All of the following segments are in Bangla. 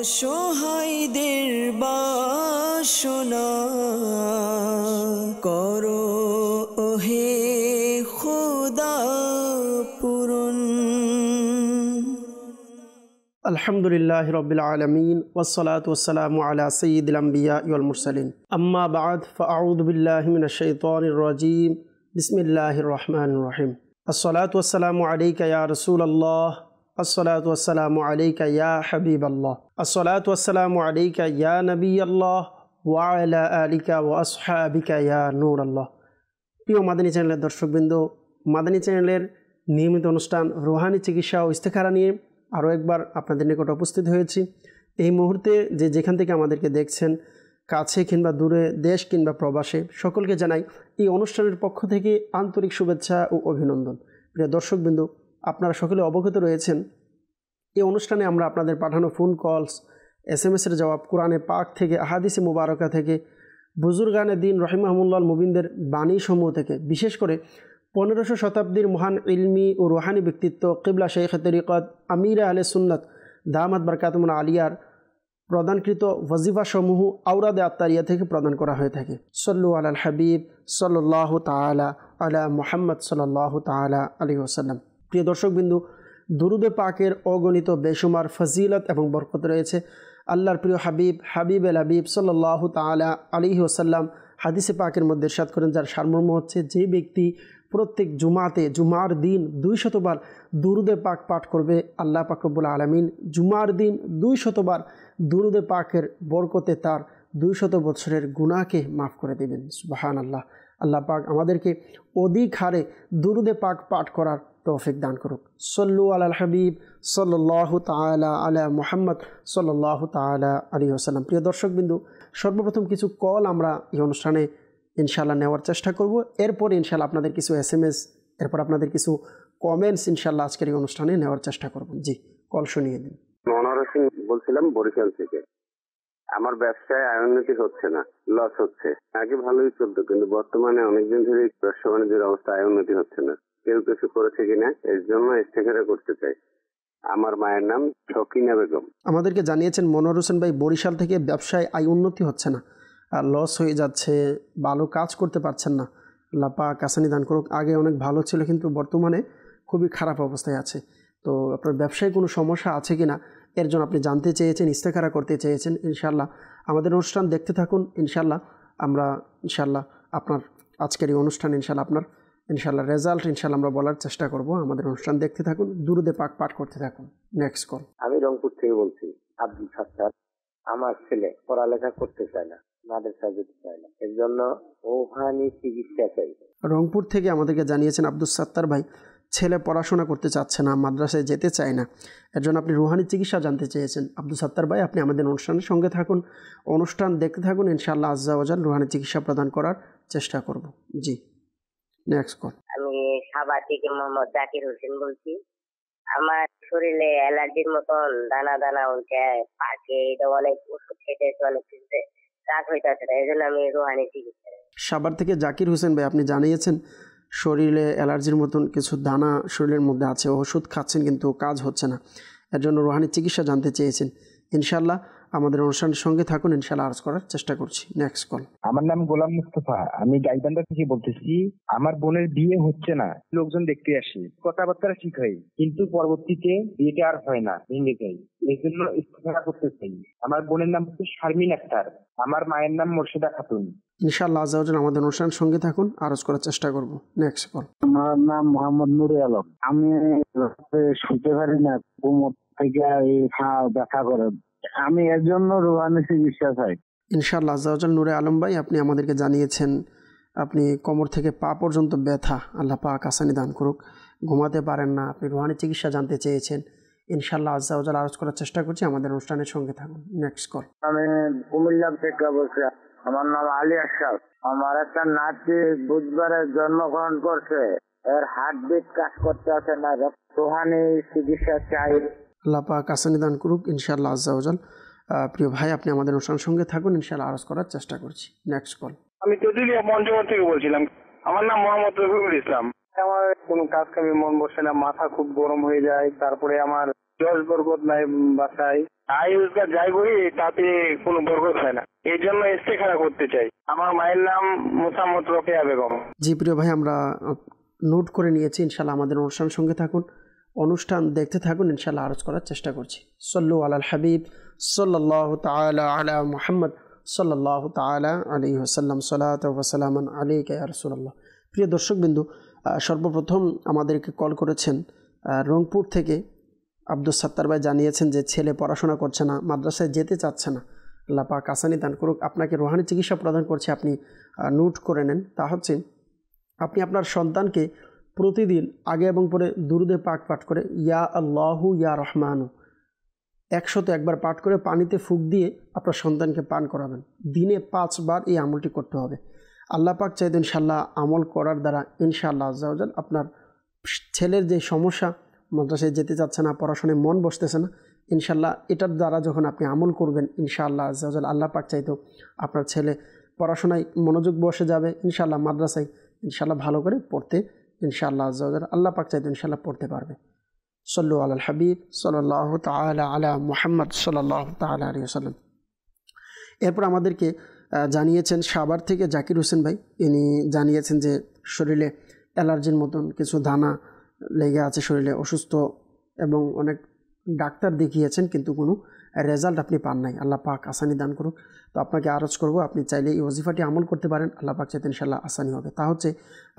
অসহায়দের বাসনা করো ওহে খোদা পূরণ। আলহামদুলিল্লাহি রাব্বিল আলামিন ওয়াসসালাতু ওয়াসসালামু আলা সাইয়্যিদিল আমবিয়া ওয়াল মুরসালিন আম্মা বা'দ ফাআউযু বিল্লাহি মিনাশ শাইতানির রাজীম বিসমিল্লাহির রহমানির রহিম। আসসালাতু ওয়াসসালামু আলাইকা ইয়া রাসূলুল্লাহ, আসসালাতু ওয়াসসালামু আলাইকা ইয়া হাবিবাল্লাহ, আসসালাতু ওয়াসসালামু আলাইকা ইয়া নবিয়াল্লাহ ওয়া আলা আলিকা ওয়া আসহাবিকা ইয়া নূরাল্লাহ। প্রিয় মাদানী চ্যানেলের দর্শকবৃন্দ, মাদানী চ্যানেলের নিয়মিত অনুষ্ঠান রুহানি চিকিৎসা ও ইস্তেখারা নিয়ে আরও একবার আপনাদের নিকট উপস্থিত হয়েছি। এই মুহূর্তে যেখান থেকে আমাদেরকে দেখছেন, কাছে কিংবা দূরে, দেশ কিংবা প্রবাসে, সকলকে জানাই এই অনুষ্ঠানের পক্ষ থেকে আন্তরিক শুভেচ্ছা ও অভিনন্দন। প্রিয় দর্শকবৃন্দ, আপনারা সকলে অবগত রয়েছেন এই অনুষ্ঠানে আমরা আপনাদের পাঠানো ফোন কলস, SMS-এর জবাব, কোরআনে পাক থেকে, আহাদিসে মুবারকা থেকে, বুজুর্গানে দিন রহিমাহুল্লাহ মুবিনদের বাণী সমূহ থেকে, বিশেষ করে 1500 শতাব্দীর মহান ইলমি ও রুহানি ব্যক্তিত্ব কিবলা শেখ তরিকত আমিরে আহলে সুন্নাত দামাত বরকাতুহুম আলিয়ার প্রদানকৃত ওয়াজিফাসমূহ আওরাদে আত্তারিয়া থেকে প্রদান করা হয়ে থাকে। সল্লু আলাল হাবিব সাল্লাল্লাহু তাআলা আলা মুহাম্মদ সাল্লাল্লাহু তাআলা আলাইহি ওয়াসাল্লাম। প্রিয় দর্শকবিন্দু, দুরুদে পাকের অগণিত বেশুমার ফজিলত এবং বরকত রয়েছে। আল্লাহর প্রিয় হাবিব এল হাবিব সাল্লাল্লাহু তাআলা আলাইহি ওয়াসাল্লাম হাদিসে পাকের মধ্যে ইরশাদ করেন, যার সারমর্ম হচ্ছে, যে ব্যক্তি প্রত্যেক জুমার দিন 200 বার দুরুদে পাক পাঠ করবে, আল্লাহ পাক রব্বুল আলামিন জুমার দিন 200 বার দুরুদে পাকের বরকতে তার 200 বছরের গুনাহকে মাফ করে দেবেন। সুবহানাল্লাহ। আল্লাহ পাক আমাদেরকে অধিক হারে দুরুদে পাক পাঠ করার তৌফিক দান করুক। সল্লু আলাল হাবিব সাল্লাল্লাহু তাআলা আলা মুহাম্মদ সাল্লাল্লাহু তাআলা আলাইহি ওয়াসাল্লাম। প্রিয় দর্শকবিন্দু, সর্বপ্রথম কিছু কল আমরা এই অনুষ্ঠানে ইনশাআল্লাহ নেওয়ার চেষ্টা করব। এরপর ইনশাআল্লাহ আপনাদের কিছু SMS, এরপর আপনাদের কিছু কমেন্টস ইনশাআল্লাহ আজকের এই অনুষ্ঠানে নেওয়ার চেষ্টা করব। জি, কল শুনিয়ে দিন। মনোহর হোসেন বলছিলাম বরিশাল থেকে। আমার ব্যবসায় উন্নতি হচ্ছে না, লস হচ্ছে। আগে ভালোই চলতো, কিন্তু বর্তমানে অনেকদিন ধরে ব্যবসা বাণিজ্যের অবস্থা উন্নতি হচ্ছে না। কেউ কিছু করেছে কিনা এর জন্য ইস্তেখারা করতে চাই। আমার মায়ের নাম শকিনা বেগম। আমাদেরকে জানিয়েছেন মনোহর হোসেন ভাই বরিশাল থেকে, ব্যবসায় উন্নতি হচ্ছে না, আর লস হয়ে যাচ্ছে, ভালো কাজ করতে পারছেন না। আল্লাহ পাক আসানি দান করুক। আগে অনেক ভালো ছিল, কিন্তু বর্তমানে খুবই খারাপ অবস্থায় আছে। তো আপনার ব্যবসায় কোনো সমস্যা আছে কি না, এর জন্য আপনি জানতে চেয়েছেন, ইস্তেখারা করতে চেয়েছেন। ইনশাআল্লাহ আমাদের অনুষ্ঠান দেখতে থাকুন। ইনশাআল্লাহ আমরা আপনার আজকের এই অনুষ্ঠান ইনশাআল্লাহ রেজাল্ট আমরা বলার চেষ্টা করব। আমাদের অনুষ্ঠান দেখতে থাকুন, দুরুদে পাক পাঠ করতে থাকুন। Next call. আমি রংপুর থেকে বলছি, আব্দুল সাত্তার। আমার ছেলে পড়ালেখা করতে চায় না, মাদ্রাসা যেতে চায় না, এর জন্য রুহানি চিকিৎসা চাই। রংপুর থেকে আমাদেরকে জানিয়েছেন আব্দুল সাত্তার ভাই, ছেলে পড়াশোনা করতে চাচ্ছে না, মাদ্রাসায় যেতে চায় না, এর জন্য আপনি রুহানি চিকিৎসা জানতে চেয়েছেন। আব্দুল সাত্তার ভাই, আপনি আমাদের অনুষ্ঠানের সঙ্গে থাকুন, অনুষ্ঠান দেখতে থাকুন। ইনশাআল্লাহ আজ্জা ওয়াজাল রুহানি চিকিৎসা প্রদান করার চেষ্টা করব। জি, নেক্সট কল। আমি সাভার থেকে মোহাম্মদ জাকির হোসেন বলছি। আমার শরীরে অ্যালার্জির মতন দানা দানা উঠে পাকে, এটা অনেক ওষুধ খেতে অনেক কিছুতে কাজ হইতেছে না, এই জন্য আমি রুহানি চিকিৎসা। সাভার থেকে জাকির হোসেন ভাই, আপনি জানিয়েছেন শরীরে অ্যালার্জির মতন কিছু দানা শরীরের মধ্যে আছে, ওষুধ খাচ্ছেন কিন্তু কাজ হচ্ছে না, এর জন্য রুহানি চিকিৎসা জানতে চেয়েছেন। ইনশাআল্লাহ আমাদের অনুষ্ঠানের সঙ্গে থাকুন, ইনশাআল্লাহ আরজ করার চেষ্টা করছি। Next call. আমার নাম গোলাম মুস্তফা, আমি গাইবান্ধা থেকে বলতেছি। আমার বোনের বিয়ে হচ্ছে না, লোকজন দেখতে আসে, কথাবার্তা ঠিক হয়, কিন্তু পরবর্তীতে বিয়েটা আর হয় না, ভেঙে যায়। এই জন্য ইস্তেখারা করতে চাই। আমার বোনের নাম হচ্ছে শারমিন আক্তার, আমার মায়ের নাম মোর্শেদা খাতুন। ইনশাআল্লাহ আজ্জা ওয়াজাল আমাদের অনুষ্ঠানের সঙ্গে থাকুন, আরজ করার চেষ্টা করব। Next call. আমার নাম মোহাম্মদ নুরে আলম। আমি শুতে পারি না, কোমর থেকে ব্যথা করে, আমি এর জন্য রুহানি চিকিৎসা চাই। ইনশাআল্লাহ আজ্জা ওয়াজাল নুরে আলম ভাই, আপনি আমাদেরকে জানিয়েছেন আপনি কোমর থেকে পা পর্যন্ত ব্যথা, আল্লাহ পাক আসানি দান করুক, ঘুমাতে পারেন না, আপনি রুহানি চিকিৎসা জানতে চেয়েছেন। ইনশাআল্লাহ আজ্জা ওয়াজাল আরজ করার চেষ্টা করছি, আমাদের অনুষ্ঠানের সঙ্গে থাকুন। Next call. আমি কুমিল্লা থেকে বলছি। আমার নাম আলী আশরাফ। আমার একটা নাতি বুধবারে জন্মগ্রহণ করছে, এর হার্টবিট কাজ করতে আছে না, রুহানি চিকিৎসা চাই। আল্লাহ পাক আসানি দান করুক ইনশাআল্লাহ আজ্জা ওয়াজাল। প্রিয় ভাই, আপনি আমাদের অনুষ্ঠানের সঙ্গে থাকুন, ইনশাআল্লাহ আরজ করার চেষ্টা করছি। Next call. আমি তেঁতুলিয়া পঞ্চগড় থেকে বলছিলাম। আমার নাম মোহাম্মদ রফিকুল ইসলাম। আমার কোনো কাজ কামে মন বসে না, মাথা খুব গরম হয়ে যায়, তারপরে আমার দশ বরকত নাই বাসায় আইউজগার যাই করি তাতে কোনো বরকত হয় না, এই জন্য ইস্তেখারা করতে চাই। আমার মায়ের নাম মোসাম্মদ রোকেয়া বেগম। জি প্রিয় ভাই, আমরা নোট করে নিয়েছি। ইনশাল্লাহ আমাদের অনুষ্ঠানের সঙ্গে থাকুন, অনুষ্ঠান দেখতে থাকুন, ইনশাল্লাহ আরজ করার চেষ্টা করছি। সল্লু আলাল হাবিব সাল্লাল্লাহু তাআলা আলা মুহাম্মদ সাল্লাল্লাহু তাআলা আলাইহি ওয়াসাল্লাম, সালাতু ওয়া সালামান আলাইকা ইয়া রাসূলুল্লাহ। প্রিয় দর্শকবিন্দু, সর্বপ্রথম আমাদেরকে কল করেছেন রংপুর থেকে আব্দুস সাত্তার ভাই। জানিয়েছেন যে ছেলে পড়াশোনা করছে না, মাদ্রাসায় যেতে চাচ্ছে না। আল্লাহ পাক আসানি দান করুক। আপনাকে রুহানি চিকিৎসা প্রদান করছে, আপনি নোট করে নেন। তা হচ্ছে আপনি আপনার সন্তানকে প্রতিদিন আগে এবং পরে দুরুদে পাক পাঠ করে ইয়া আল্লাহু ইয়া রহমানু 101 বার পাঠ করে পানিতে ফুঁক দিয়ে আপনার সন্তানকে পান করাবেন। দিনে 5 বার এই আমলটি করতে হবে। আল্লাহ পাক চাইতে ইনশাআল্লাহ আমল করার দ্বারা ইনশাআল্লাহ আজ্জা ওয়া জাল আপনার ছেলের যে সমস্যা, মাদ্রাসায় যেতে চাচ্ছে না, পড়াশোনায় মন বসতেছে না, ইনশাআল্লাহ এটার দ্বারা যখন আপনি আমল করবেন ইনশাআল্লাহ আজ্জা ওয়া জাল আল্লাহ পাক চাইতো আপনার ছেলে পড়াশোনায় মনোযোগ বসে যাবে, ইনশাআল্লাহ মাদ্রাসায় ইনশাআল্লাহ ভালো করে পড়তে ইনশাআল্লাহ আজ্জা ওয়া জাল আল্লাহ পাক চাইতো ইনশাআল্লাহ পড়তে পারবে। সল্লু আলাল হাবিব সাল্লাল্লাহু তাআলা আলা মুহাম্মদ সাল্লাল্লাহু তাআলা আলাইহি ওয়াসাল্লাম। এরপর আমাদেরকে জানিয়েছেন সাভার থেকে জাকির হোসেন ভাই। ইনি জানিয়েছেন যে শরীরে অ্যালার্জির মতন কিছু দানা লেগে আছে, শরীরে অসুস্থ এবং অনেক ডাক্তার দেখিয়েছেন কিন্তু কোনো রেজাল্ট আপনি পান নাই। আল্লাহ পাক আসানি দান করুক। তো আপনাকে আরজ করব, আপনি চাইলে এই ওজিফাটি আমল করতে পারেন, আল্লাহ পাক চাইতে ইনশাআল্লাহ আসানি হবে। তা হচ্ছে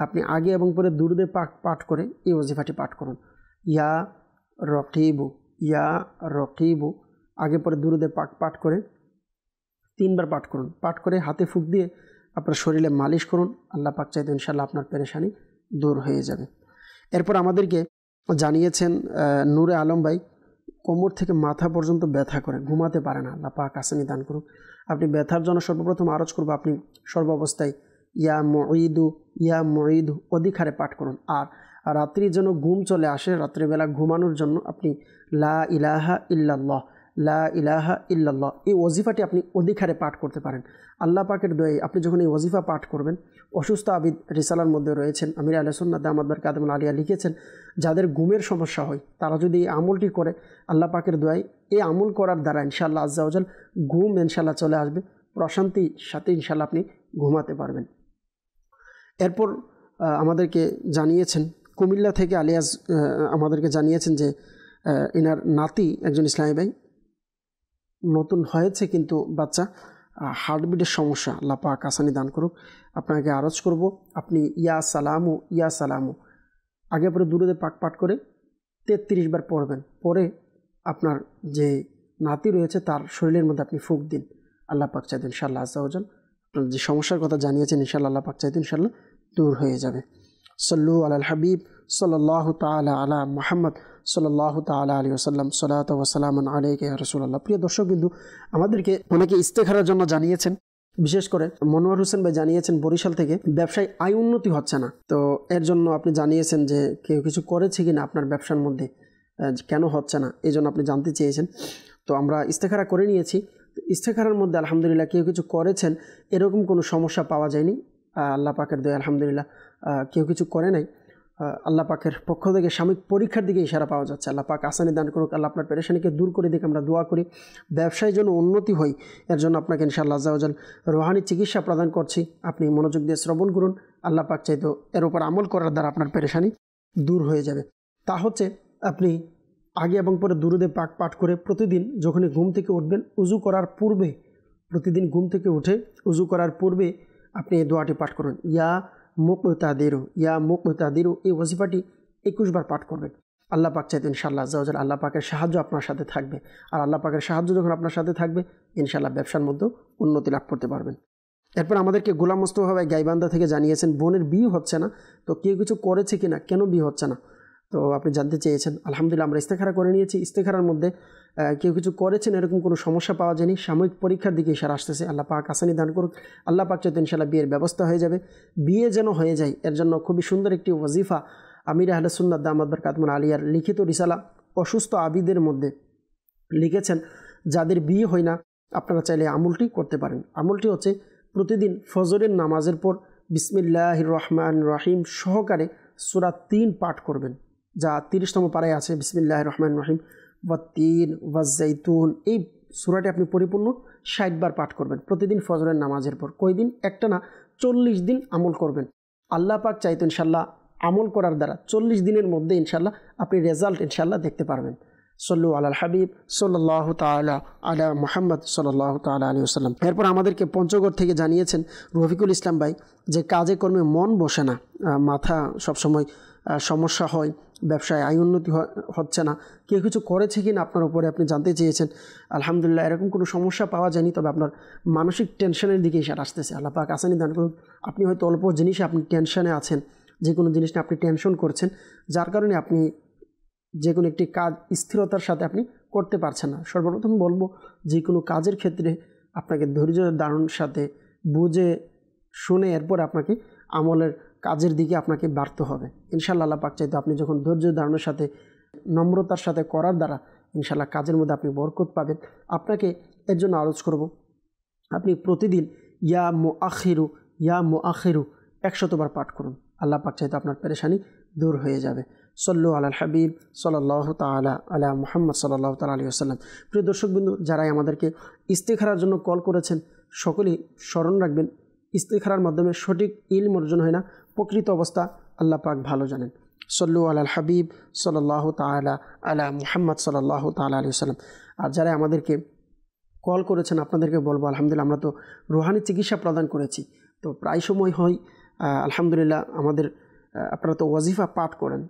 আপনি আগে এবং পরে দুরুদে পাক পাঠ করে এই ওজিফাটি পাঠ করুন। ইয়া রকিবু, ইয়া রকিবু, আগে পরে দুরুদে পাক পাঠ করে 3 বার পাঠ করুন। পাঠ করে হাতে ফুঁক দিয়ে আপনার শরীরে মালিশ করুন। আল্লাহ পাক চাইতে ইনশাআল্লাহ আপনার পেরেশানি দূর হয়ে যাবে। এরপর আমাদেরকে জানিয়েছেন নূরে আলম ভাই, কোমর থেকে মাথা পর্যন্ত ব্যথা করে, ঘুমাতে পারে না। আল্লাহ পাক আসানি দান করুক। আপনি ব্যথার জন্য সর্বপ্রথম আরজ করবো, আপনি সর্বাবস্থায় ইয়া মুঈদু, ইয়া মুঈদু অধিক হারে পাঠ করুন। আর রাত্রির জন্য ঘুম চলে আসে, রাত্রিবেলা ঘুমানোর জন্য আপনি লা ইলাহা ইল্লাল্লাহ, লা ইলাহা ইল্লাল্লাহ এই ওজিফাটি আপনি অধিক হারে পাঠ করতে পারেন। আল্লাহ পাকের দয়ায় আপনি যখন এই ওজিফা পাঠ করবেন, অসুস্থ আবিদ রিসালার মধ্যে রয়েছেন আমির আহলে সুন্নাত দামাত বারকাতুহুল আলিয়া লিখেছেন, যাদের ঘুমের সমস্যা হয় তারা যদি এই আমলটি করে, আল্লাহ পাকের দয়ায় এই আমল করার দ্বারা ইনশাআল্লাহ আজ্জা ওয়া জাল ঘুম ইনশাআল্লাহ চলে আসবে, প্রশান্তির সাথে ইনশাআল্লাহ আপনি ঘুমাতে পারবেন। এরপর আমাদেরকে জানিয়েছেন কুমিল্লা থেকে আলিয়াজ আমাদেরকে জানিয়েছেন যে এনার নাতি একজন ইসলামী ভাই, নতুন হয়েছে কিন্তু বাচ্চা, হার্টবিটের সমস্যা। আল্লাহ পাক আসানি দান করুক। আপনাকে আরজ করব, আপনি ইয়া সালামু, ইয়া সালামু আগে পরে দুরুদে পাক পাঠ করে 33 বার পড়বেন। পরে আপনার যে নাতি রয়েছে তার শরীরের মধ্যে আপনি ফুঁক দিন। আল্লাহ পাক চাইতেন ইনশাআল্লাহ আজ্জা ওয়া জাল আপনার যে সমস্যার কথা জানিয়েছেন ইনশাআল্লাহ আল্লাহ পাক চাইতেন ইনশাআল্লাহ দূর হয়ে যাবে। সল্লু আলাল হাবিব সাল্লাল্লাহু তাআলা আলা মুহাম্মদ সাল্লাল্লাহু তাআলা আলাইহি ওয়াসাল্লাম, সালাতু ওয়া সালামান আলাইকা ইয়া রাসূলুল্লাহ। প্রিয় দর্শকবিন্দু, আমাদেরকে অনেকে ইস্তেখারার জন্য জানিয়েছেন, বিশেষ করে মনোয়ার হোসেন ভাই জানিয়েছেন বরিশাল থেকে ব্যবসায় আয় উন্নতি হচ্ছে না। তো এর জন্য আপনি জানিয়েছেন যে কেউ কিছু করেছে কিনা আপনার ব্যবসার মধ্যে, কেন হচ্ছে না এই জন্য আপনি জানতে চেয়েছেন। তো আমরা ইস্তেখারা করে নিয়েছি। ইস্তেখারার মধ্যে আলহামদুলিল্লাহ কেউ কিছু করেছেন এরকম কোনো সমস্যা পাওয়া যায়নি। আল্লাহ পাকের দয়া আলহামদুলিল্লাহ কেউ কিছু করে নাই। আল্লাহ পাকের পক্ষ থেকে সাময়িক পরীক্ষার দিকে ইশারা পাওয়া যাচ্ছে। আল্লাহ পাক আসানি দান করুক। আল্লাহ আপনার পেরেশানিকে দূর করে দিকে আমরা দোয়া করি। ব্যবসায় যেন উন্নতি হয় এর জন্য আপনাকে ইনশাআল্লাহ আজ্জা ওয়া জাল রুহানি চিকিৎসা প্রদান করছি। আপনি মনোযোগ দিয়ে শ্রবণ করুন। আল্লাহ পাক চাইতো এর উপর আমল করার দ্বারা আপনার পেরেশানি দূর হয়ে যাবে। তা হচ্ছে আপনি আগে এবং পরে দুরুদে পাক পাঠ করে প্রতিদিন যখনই ঘুম থেকে উঠবেন, উজু করার পূর্বে, প্রতিদিন ঘুম থেকে উঠে উজু করার পূর্বে আপনি এই দোয়াটি পাঠ করুন, ইয়া মুকতাদিরু, ইয়া মুকতাদিরু এই ওজিফাটি 21 বার পাঠ করবেন। আল্লাহ পাক চাইতেন ইনশাআল্লাহ আজ্জা ওয়া জাল আল্লাহ পাকের সাহায্য আপনার সাথে থাকবে। আর আল্লাহ পাকের সাহায্য যখন আপনার সাথে থাকবে ইনশাআল্লাহ ব্যবসার মধ্যেও উন্নতি লাভ করতে পারবেন। এরপর আমাদেরকে গোলাম মোস্তফা ভাই গাইবান্ধা থেকে জানিয়েছেন বোনের বিয়ে হচ্ছে না, তো কেউ কিছু করেছে কিনা, কেন বিয়ে হচ্ছে না, তো আপনি জানতে চেয়েছেন। আলহামদুলিল্লাহ আমরা ইস্তেখারা করে নিয়েছি। ইস্তেখারার মধ্যে কেউ কিছু করেছেন এরকম কোনো সমস্যা পাওয়া যায়নি। সাময়িক পরীক্ষার দিকে ইশারা আসতেছে। আল্লাহ পাক আসানি দান করুক। আল্লাহ পাক চাইতে ইনশাআল্লাহ বিয়ের ব্যবস্থা হয়ে যাবে। বিয়ে যেন হয়ে যায় এর জন্য খুবই সুন্দর একটি ওয়াজিফা আমির আহলে সুন্নাত দামাত বারকাতুহুল আলিয়ার লিখিত রিসালা অসুস্থ আবিদের মধ্যে লিখেছেন। যাদের বিয়ে হয় না আপনারা চাইলে আমলটি করতে পারেন। আমলটি হচ্ছে প্রতিদিন ফজরের নামাজের পর বিসমিল্লাহির রহমানির রহিম সহকারে সূরা 3 পাঠ করবেন, যা 30তম পারায় আছে। বিসমিল্লাহির রহমানির রহিম ওয়াত্তিন ওয়াজ্জাইতুন, এই সূরাটি আপনি পরিপূর্ণ 60 বার পাঠ করবেন প্রতিদিন ফজরের নামাজের পর। কয়দিন? একটা না, 40 দিন আমল করবেন। আল্লাহ পাক চাইতো ইনশাল্লাহ আমল করার দ্বারা 40 দিনের মধ্যে ইনশাল্লাহ আপনি রেজাল্ট ইনশাল্লাহ দেখতে পারবেন। সল্লু আলাল হাবিব সাল্লাল্লাহু তাআলা আলা মুহাম্মদ সাল্লাল্লাহু তাআলা আলাইহি ওয়াসাল্লাম। এরপর আমাদেরকে পঞ্চগড় থেকে জানিয়েছেন রফিকুল ইসলাম ভাই যে কাজে কর্মে মন বসে না, মাথা সবসময় সমস্যা হয়, ব্যবসায় আয় উন্নতি হচ্ছে না, কেউ কিছু করেছে কি না আপনার উপরে আপনি জানতে চেয়েছেন। আলহামদুলিল্লাহ এরকম কোনো সমস্যা পাওয়া যায়নি, তবে আপনার মানসিক টেনশনের দিকে ইশারা আসতেছে। আল্লাহ পাক আসানি দান করুন। আপনি হয়তো অল্প জিনিসে আপনি টেনশনে আছেন, যে কোনো জিনিস নিয়ে আপনি টেনশন করছেন, যার কারণে আপনি যে কোনো একটি কাজ স্থিরতার সাথে আপনি করতে পারছেন না। সর্বপ্রথম বলবো যে কোনো কাজের ক্ষেত্রে আপনাকে ধৈর্য ধারণের সাথে বুঝে শুনে এরপর আপনাকে আমলের কাজের দিকে আপনাকে বাড়তে হবে ইনশাআল্লাহ। আল্লাহ পাক চাইতো আপনি যখন ধৈর্য ধারণের সাথে নম্রতার সাথে করার দ্বারা ইনশাআল্লাহ কাজের মধ্যে আপনি বরকত পাবেন। আপনাকে এর জন্য আরজ করব, আপনি প্রতিদিন ইয়া মুআখিরু 100 বার পাঠ করুন। আল্লাহ পাক চাইতো আপনার পেরেশানি দূর হয়ে যাবে। সল্লু আলাল হাবিব সাল্লাল্লাহু তাআলা আলা মুহাম্মদ সাল্লাল্লাহু তাআলা আলাইহি ওয়াসাল্লাম। প্রিয় দর্শকবৃন্দ, যারাই আমাদেরকে ইস্তেখারার জন্য কল করেছেন সকলেই স্মরণ রাখবেন, ইস্তেখারার মাধ্যমে সঠিক ইলম অর্জন হয় না, প্রকৃত অবস্থা আল্লাহ পাক ভালো জানেন। সল্লু আলাল হাবিব সাল্লাল্লাহু তাআলা আলা মুহাম্মদ সাল্লাল্লাহু তাআলা আলাইহি ওয়াসাল্লাম। আর যারা আমাদেরকে কল করেছেন আপনাদেরকে বলবো আলহামদুলিল্লাহ আমরা তো রুহানি চিকিৎসা প্রদান করেছি, তো প্রায় সময় হয় আলহামদুলিল্লাহ আমাদের আপনারা তো ওয়াজিফা পাঠ করেন,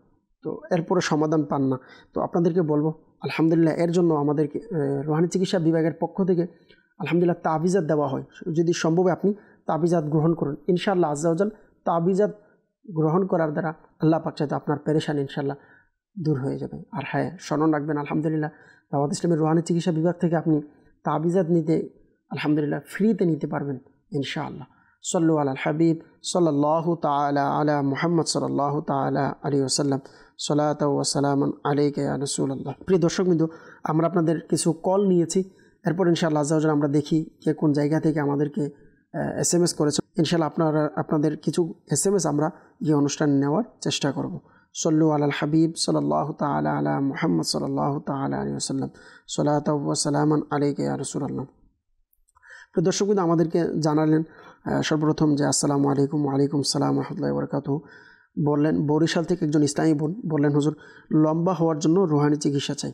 তো এরপরে সমাধান পান না, তো আপনাদেরকে বলবো আলহামদুলিল্লাহ এর জন্য আমাদেরকে রুহানি চিকিৎসা বিভাগের পক্ষ থেকে আলহামদুলিল্লাহ তাবিজাত দেওয়া হয়। যদি সম্ভব আপনি তাবিজাত গ্রহণ করুন ইনশাআল্লাহ আজ্জা ওয়াজাল। তাবিজাত গ্রহণ করার দ্বারা আল্লাহ পাক চাইতো আপনার পেরেশানি ইনশাআল্লাহ দূর হয়ে যাবে। আর হ্যাঁ, স্মরণ রাখবেন আলহামদুলিল্লাহ দাওয়াত ইসলামের রুহানি চিকিৎসা বিভাগ থেকে আপনি তাবিজাত নিতে আলহামদুলিল্লাহ ফ্রিতে নিতে পারবেন ইনশাআল্লাহ। সল্লু আলাল হাবিব সাল্লাল্লাহু তাআলা আলা মুহাম্মদ সাল্লাল্লাহু তাআলা আলাইহি ওয়াসাল্লাম। সালাতু ওয়া সালামান আলাইকা ইয়া রাসূলুল্লাহ। প্রিয় দর্শকবৃন্দ, আমরা আপনাদের কিছু কল নিয়েছি, এরপর ইনশাআল্লাহ আজ্জা ওয়াজাল আমরা দেখি কে কোন জায়গা থেকে আমাদেরকে SMS করেছে। ইনশাআল্লাহ আপনাদের কিছু SMS আমরা এই অনুষ্ঠানে নেওয়ার চেষ্টা করব। সল্লু আলাল হাবিব সাল্লাল্লাহু তাআলা আলা মুহাম্মদ সাল্লাল্লাহু তাআলা আলাইহি ওয়াসাল্লাম। সালাতু ওয়া সালামান আলাইকা ইয়া রাসূলুল্লাহ। প্রিয় দর্শকবৃন্দ, আমাদেরকে জানালেন সর্বপ্রথম যে আসসালামু আলাইকুম। ওয়ালাইকুম আসসালাম রাহমাতুল্লাহি ওয়া বারাকাতুহু। বললেন বরিশাল থেকে একজন ইসলামী বোন বললেন, হুজুর লম্বা হওয়ার জন্য রুহানি চিকিৎসা চাই,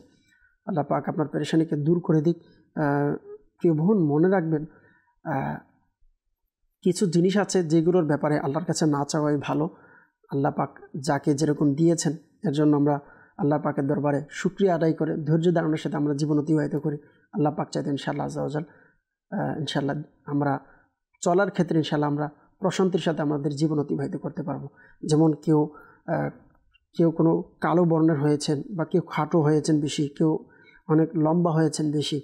আল্লাহ পাক আপনার পেরেশানিকে দূর করে দিক। প্রিয় বোন, মনে রাখবেন কিছু জিনিস আছে যেগুলোর ব্যাপারে আল্লাহর কাছে না চাওয়াই ভালো। আল্লাহ পাক যাকে যেরকম দিয়েছেন এর জন্য আমরা আল্লাহ পাকের দরবারে শুকরিয়া আদায় করে ধৈর্য ধারণের সাথে আমরা জীবন অতিবাহিত করি। আল্লাহ পাক চাইতেন ইনশাআল্লাহ আজ্জা ওয়াজাল ইনশাআল্লাহ আমরা চলার ক্ষেত্রে ইনশাআল্লাহ আমরা প্রশান্তির সাথে আমাদের জীবন অতিবাহিত করতে পারবো। যেমন কেউ কোনো কালো বর্ণের হয়েছেন, বা কেউ খাটো হয়েছেন বেশি, কেউ অনেক লম্বা হয়েছেন বেশি,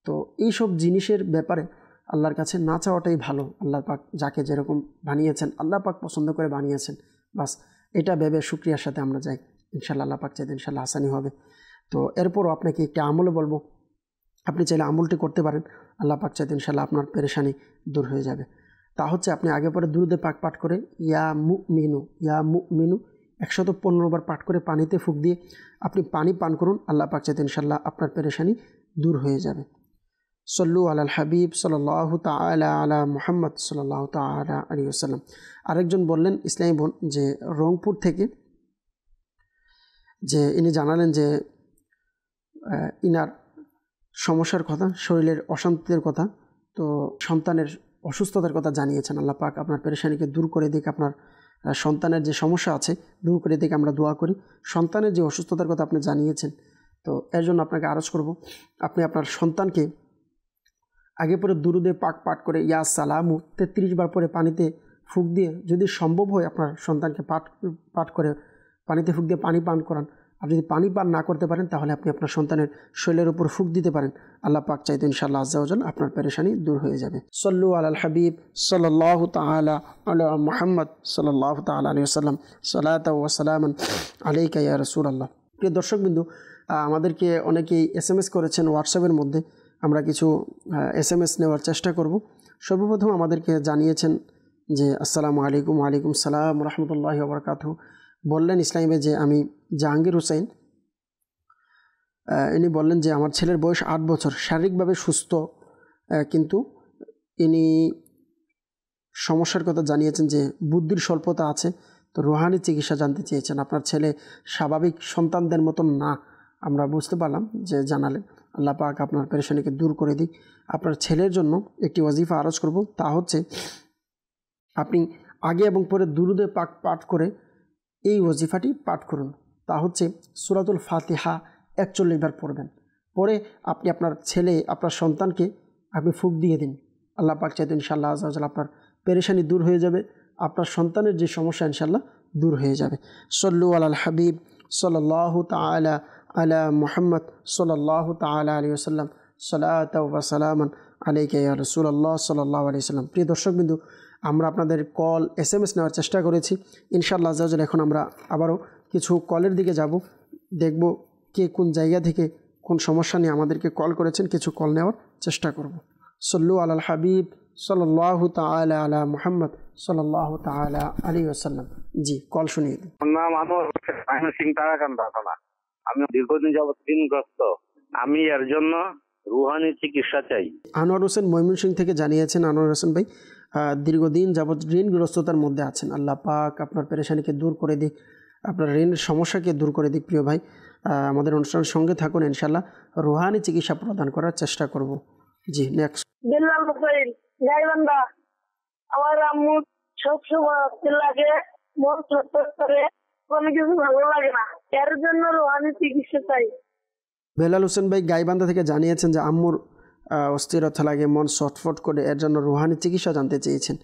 তো এইসব জিনিসের ব্যাপারে আল্লাহর কাছে না চাওয়াটাই ভালো। আল্লাহ পাক যাকে যেরকম বানিয়েছেন আল্লাহ পাক পছন্দ করে বানিয়েছেন, বাস এটা ভেবে শুকরিয়ার সাথে আমরা যাই, ইনশাআল্লাহ আল্লাহ পাক চাইতে ইনশাআল্লাহ আসানি হবে। তো এরপরও আপনাকে একটি আমলও বলবো, আপনি চাইলে আমলটি করতে পারেন, আল্লাহ পাক চাইতে ইনশাআল্লাহ আপনার পেরেশানি দূর হয়ে যাবে। তা হচ্ছে আপনি আগে পরে দুরূদে পাক পাঠ করে ইয়া মুমিনু 115 বার পাঠ করে পানিতে ফুঁক দিয়ে আপনি পানি পান করুন, আল্লাহ পাক চাইতে ইনশাআল্লাহ আপনার পেরেশানি দূর হয়ে যাবে। সল্লু আলাল হাবিব সাল্লাল্লাহু তাআলা আলা মুহাম্মদ সাল্লাল্লাহু তাআলা আলাইহি ওয়াসাল্লাম। আরেকজন বললেন ইসলামী বোন যে রংপুর থেকে, যে ইনি জানালেন যে ইনার সমস্যার কথা, শরীরের অশান্তির কথা, তো সন্তানের অসুস্থতার কথা জানিয়েছেন। আল্লাহ পাক আপনার পেরেশানিকে দূর করে দিক, আপনার সন্তানের যে সমস্যা আছে দূর করে দিক আমরা দোয়া করি। সন্তানের যে অসুস্থতার কথা আপনি জানিয়েছেন, তো এর জন্য আপনাকে আরজ করব আপনি আপনার সন্তানকে আগে পরে দুরুদে পাক পাঠ করে ইয়া সালামু 33 বার পরে পানিতে ফুঁক দিয়ে, যদি সম্ভব হয় আপনার সন্তানকে পাঠ করে পানিতে ফুঁক দিয়ে পানি পান করান। আর যদি পানি পান না করতে পারেন তাহলে আপনি আপনার সন্তানের শরীরের উপর ফুঁক দিতে পারেন, আল্লাহ পাক চাইতে ইনশাআল্লাহ আজ্জা ওয়াজাল আপনার পেরেশানি দূর হয়ে যাবে। সল্লু আলাল হাবিব সাল্লাল্লাহু তাআলা আলা মুহাম্মদ সাল্লাল্লাহু তাআলা আলাইহি ওয়াসাল্লাম। সালাতু ওয়া সালামান আলাইকা ইয়া রাসূলুল্লাহ। প্রিয় দর্শকবৃন্দ, আমাদেরকে অনেকেই SMS করেছেন হোয়াটসঅ্যাপের মধ্যে, আমরা কিছু SMS নেওয়ার চেষ্টা করব। সর্বপ্রথম আমাদেরকে জানিয়েছেন যে আসসালামু আলাইকুম। ওয়ালাইকুম সালাম রাহমাতুল্লাহি ওয়া বারাকাতুহু। বললেন ইসলামে যে আমি জাহাঙ্গীর হোসেন, ইনি বললেন যে আমার ছেলের বয়স 8 বছর, শারীরিকভাবে সুস্থ, কিন্তু ইনি সমস্যার কথা জানিয়েছেন যে বুদ্ধির স্বল্পতা আছে, তো রুহানি চিকিৎসা জানতে চেয়েছেন। আপনার ছেলে স্বাভাবিক সন্তানদের মতন না, আমরা বুঝতে পারলাম যে জানালেন। আল্লাহ পাক আপনার পেরেশানিকে দূর করে দিক। আপনার ছেলের জন্য একটি ওয়াজিফা আরজ করব, তা হচ্ছে আপনি আগে এবং পরে দুরুদে পাক পাঠ করে এই ওয়াজিফাটি পাঠ করুন। তা হচ্ছে সূরাতুল ফাতিহা 41 বার পড়বেন, পরে আপনি আপনার ছেলে, আপনার সন্তানকে আপনি ফুঁক দিয়ে দিন। আল্লাহ পাক চাইতে ইনশাআল্লাহ আযজা ওয়া জাল্লা আপনার পেরেশানি দূর হয়ে যাবে, আপনার সন্তানের যে সমস্যা ইনশাআল্লাহ দূর হয়ে যাবে। সল্লু আলাল হাবিব সাল্লাল্লাহু তাআলা আলা মুহাম্মদ সাল্লাল্লাহু তাআলা আলাইহি ওয়াসাল্লাম, সালাতু ওয়া সালামান আলাইকা ইয়া রাসূলুল্লাহ সাল্লাল্লাহু আলাইহি ওয়াসাল্লাম। প্রিয় দর্শকবিন্দু, আমরা আপনাদের কল SMS নেওয়ার চেষ্টা করেছি। ইনশাআল্লাহ আযজা ওয়া জাল্লা এখন আমরা আবারও কিছু কলের দিকে যাব, দেখব কে কোন জায়গা থেকে কোন সমস্যা নিয়ে আমাদেরকে কল করেছেন, কিছু কল নেওয়ার চেষ্টা করব। সল্লু আলাল হাবিব সাল্লাল্লাহু তাআলা আলা মুহাম্মদ সাল্লাল্লাহু তাআলা আলাইহি ওয়াসাল্লাম। জি, কল শুনিয়ে দিন। আমার নাম আনোয়ার হোসেন, ময়মনসিংহ তারাকান্দা থানা। আমি দীর্ঘদিন যাবৎ ঋণগ্রস্ত, আমি এর জন্য রুহানি চিকিৎসা চাই। আনোয়ার হোসেন ময়মনসিংহ থেকে জানিয়েছেন। আনোয়ার হোসেন ভাই দীর্ঘদিন যাবৎ ঋণগ্রস্ততার মধ্যে আছেন। আল্লাহ পাক আপনার পেরেশানিকে দূর করে দিক, আপনার ঋণের সমস্যাকে দূর করে দিক। প্রিয় ভাই, আমাদের অনুষ্ঠানের সঙ্গে থাকুন, ইনশাআল্লাহ রুহানি চিকিৎসা প্রদান করার চেষ্টা করব। জি, নেক্সট। বিল্লাল হুসাইন, গাইবান্ধা। আমার আম্মু সবসময় লাগে, মন চটপট করে, কোনো কিছু ভালো লাগে না, এর জন্য রুহানি চিকিৎসা চাই। বেলাল হোসেন ভাই গাইবান্ধা থেকে জানিয়েছেন যে আম্মুর অস্থিরতা লাগে, মন ছটফট করে, এর জন্য রুহানি চিকিৎসা জানতে চেয়েছেন।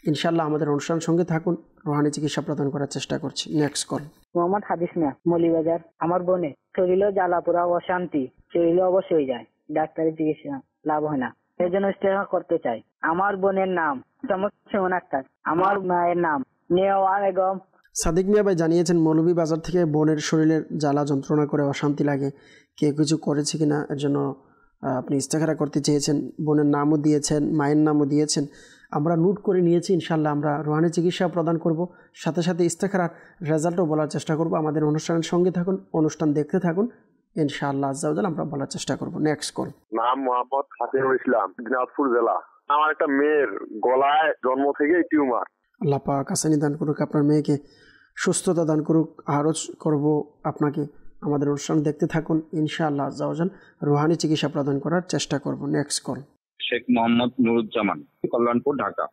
ইনশাআল্লাহ আমাদের অনুষ্ঠানের সঙ্গে থাকুন, রুহানি চিকিৎসা প্রদান করার চেষ্টা করছি। Next call. মোহাম্মদ হাদিস মিয়া, মৌলিবাজার। আমার বোনে শরীরে জ্বালাপোড়া, অশান্তি, শরীরে অবশ্যই হয়ে যায়, ডাক্তারি চিকিৎসা লাভ হয় না, এর জন্য ইস্তেখা করতে চাই। আমার বোনের নাম সুমন আক্তার, আমার মায়ের নাম নেওয়া বেগম। সাদিক মিয়া ভাই জানিয়েছেন মৌলভীবাজার থেকে বোনের শরীরের জ্বালা যন্ত্রণা করে অশান্তি লাগে, কে কিছু করেছে কিনা এর জন্য আপনি ইস্তেখারা করতে চেয়েছেন। বোনের নামও দিয়েছেন, মায়ের নামও দিয়েছেন, আমরা নোট করে নিয়েছি। ইনশাআল্লাহ আমরা রুহানি চিকিৎসা প্রদান করব, সাথে সাথে ইস্তেখারার রেজাল্টও বলার চেষ্টা করব। আমাদের অনুষ্ঠানের সঙ্গে থাকুন, অনুষ্ঠান দেখতে থাকুন, ইনশাআল্লাহ আযজা ওয়া জাল্লা আমরা বলার চেষ্টা করব। Next call. নাম মোহাম্মদ খাতিরুল ইসলাম, দিনাজপুর জেলা। আমার একটা মেয়ের গলায় জন্ম থেকেই টিউমার। আল্লাহ পাক আসানি দান করুক, আপনার মেয়েকে সুস্থতা দান করুক। আরজ করব আপনাকে, আমাদের অনুষ্ঠান দেখতে থাকুন, ইনশাআল্লাহ আযজা ওয়া জাল্লা রুহানি চিকিৎসা প্রদান করার চেষ্টা করব। Next call. শেখ মোহাম্মদ নুরুজ্জামান, কল্যাণপুর, ঢাকা।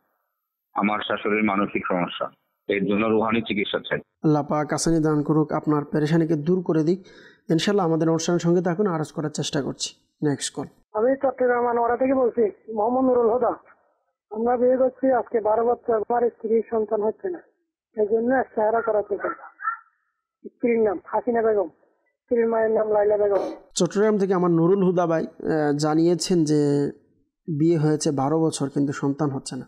আমার শাশুড়ির মানসিক সমস্যা, এর জন্য রুহানি চিকিৎসা চাই। আল্লাহ পাক আসানি দান করুক, আপনার পেরেশানিকে দূর করে দিক। ইনশাআল্লাহ আমাদের অনুষ্ঠানের সঙ্গে থাকুন, আরজ করার চেষ্টা করছি। Next call. আমি চট্টগ্রাম আনোয়ারা থেকে বলছি, মোহাম্মদ নুরুল হুদা। আমরা বিয়ে করছি আজকে 12 বছর, আমার স্ত্রীর সন্তান হচ্ছে না, এই জন্য ইস্তেখারা করাতে চাই। স্ত্রীর নাম হাসিনা বেগম, স্ত্রীর মায়ের নাম লাইলা বেগম। চট্টগ্রাম থেকে আমার নুরুল হুদা ভাই জানিয়েছেন যে বিয়ে হয়েছে 12 বছর কিন্তু সন্তান হচ্ছে না।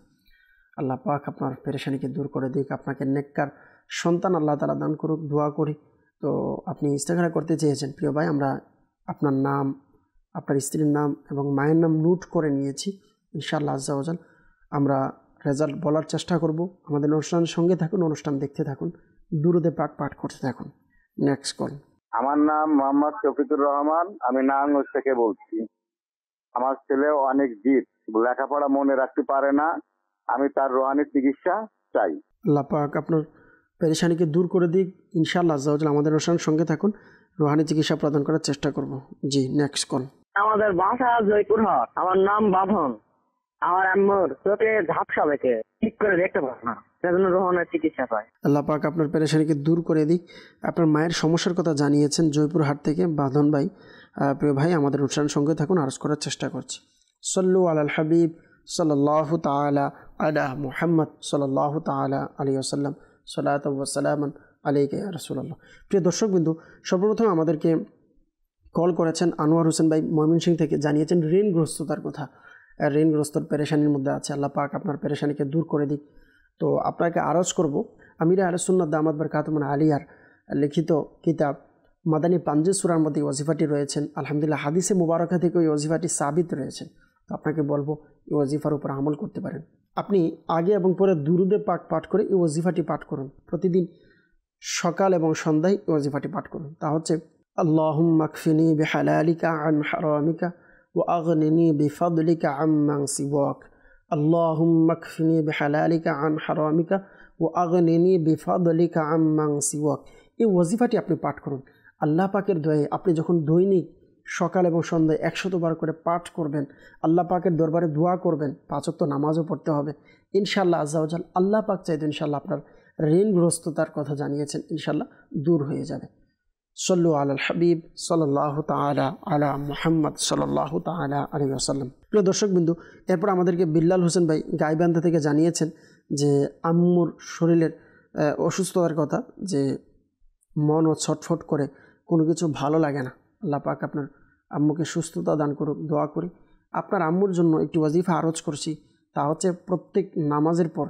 আল্লাহ পাক আপনার পেরেশানিকে দূর করে দিক, আপনাকে নেককার সন্তান আল্লাহ তাআলা দান করুক, দোয়া করি। তো আপনি ইস্তেখারা করতে চেয়েছেন প্রিয় ভাই, আমরা আপনার নাম, আপনার স্ত্রীর নাম এবং মায়ের নাম নোট করে নিয়েছি। ইনশাআল্লাহ আযজা ওয়া জাল্লা আমরা রেজাল্ট বলার চেষ্টা করব। আমাদের অনুষ্ঠানের সঙ্গে থাকুন, অনুষ্ঠান দেখতে থাকুন, দুরুদে পাক পাঠ করতে থাকুন। Next call. আমার নাম মোহাম্মদ শফিকুর রহমান, আমি নারায়ণগঞ্জ থেকে বলছি। আমার ছেলে অনেক জিদ, লেখাপড়া মনে রাখতে পারে না, আমি তার রুহানি চিকিৎসা চাই। আল্লাহ পাক আপনার পেরেশানিকে দূর করে দিক। ইনশাআল্লাহ আযজা ওয়া জাল্লা আমাদের অনুষ্ঠানের সঙ্গে থাকুন, রুহানি চিকিৎসা প্রদান করার চেষ্টা করব। জি, নেক্সট কল। আমাদের বাসা জয়পুরহাট, আমার নাম বাঁধন। আমার আম্মুর চোখে ঝাপসা দেখে ঠিক করে দেখতে পারে না, সেজন্য রুহানি চিকিৎসা পায়। আল্লাহ পাক আপনার পেরেশানিকে দূর করে দিক। আপনার মায়ের সমস্যার কথা জানিয়েছেন জয়পুরহাট থেকে বাঁধন ভাই। প্রিয় ভাই, আমাদের অনুষ্ঠানের সঙ্গে থাকুন, আরজ করার চেষ্টা করছি। সল্লু আলাল হাবিব সাল্লাল্লাহু তাআলা আলা মুহাম্মদ সাল্লাল্লাহু তাআলা আলাইহি ওয়াসাল্লাম, সালাতু ওয়া সালামান আলাইকা ইয়া রাসূলুল্লাহ। প্রিয় দর্শকবিন্দু, সর্বপ্রথম আমাদেরকে কল করেছেন আনোয়ার হোসেন ভাই ময়মনসিংহ থেকে, জানিয়েছেন ঋণগ্রস্ততার কথা। ঋণগ্রস্তর পেরেশানির মধ্যে আছে, আল্লাহ পাক আপনার পেরেশানিকে দূর করে দিক। তো আপনাকে আরজ করব, আমিরে আহলে সুন্নাত দামাত বারকাতুহুম আলিয়ার লিখিত কিতাব মাদানী পাঞ্জে সূরার মধ্যে ওয়াজিফাটি রয়েছেন। আলহামদুলিল্লাহ হাদিসে মুবারকা থেকে ওই ওয়াজিফাটি সাবিত রয়েছেন। তো আপনাকে বলবো এই ওয়াজিফার উপর আমল করতে পারেন। আপনি আগে এবং পরে দুরুদে পাক পাঠ করে এই ওয়াজিফাটি পাঠ করুন। প্রতিদিন সকাল এবং সন্ধ্যায় এই ওয়াজিফাটি পাঠ করুন। তা হচ্ছে আল্লাহুম্মা কফিনি বিহালালিকা আন হারামিকা ওয়া আগনিনি বিফাদলিকা আম্মান সিওয়াক। আল্লাহুম্মা কফিনি বিহালালিকা আন হারামিকা ওয়া আগনিনি বিফাদলিকা আম্মান সিওয়াক। এই ওয়াজিফাটি আপনি পাঠ করুন। আল্লাহ পাকের দয়ায় আপনি যখন দৈনিক সকাল এবং সন্ধ্যায় 100 বার করে পাঠ করবেন, আল্লাহ পাকের দরবারে দোয়া করবেন, 5 ওয়াক্ত নামাজও পড়তে হবে, ইনশাআল্লাহ আজ্জা ওয়া জাল আল্লাহ পাক চাইতো ইনশাআল্লাহ আপনার ঋণগ্রস্ততার কথা জানিয়েছেন, ইনশাআল্লাহ দূর হয়ে যাবে। সল্লু আলাল হাবিব সাল্লাল্লাহু তাআলা আলা মুহাম্মদ সাল্লাল্লাহু তাআলা আলাইহি ওয়াসাল্লাম। প্রিয় দর্শকবিন্দু, এরপর আমাদেরকে বিল্লাল হোসেন ভাই গাইবান্ধা থেকে জানিয়েছেন যে আম্মুর শরীরের অসুস্থতার কথা, যে মন ও ছটফট করে, কোনো কিছু ভালো লাগে না। আল্লাহ পাক আপনার আম্মুকে সুস্থতা দান করুক, দোয়া করি। আপনার আম্মুর জন্য একটি ওয়াজিফা আরজ করছি, তা হচ্ছে প্রত্যেক নামাজের পর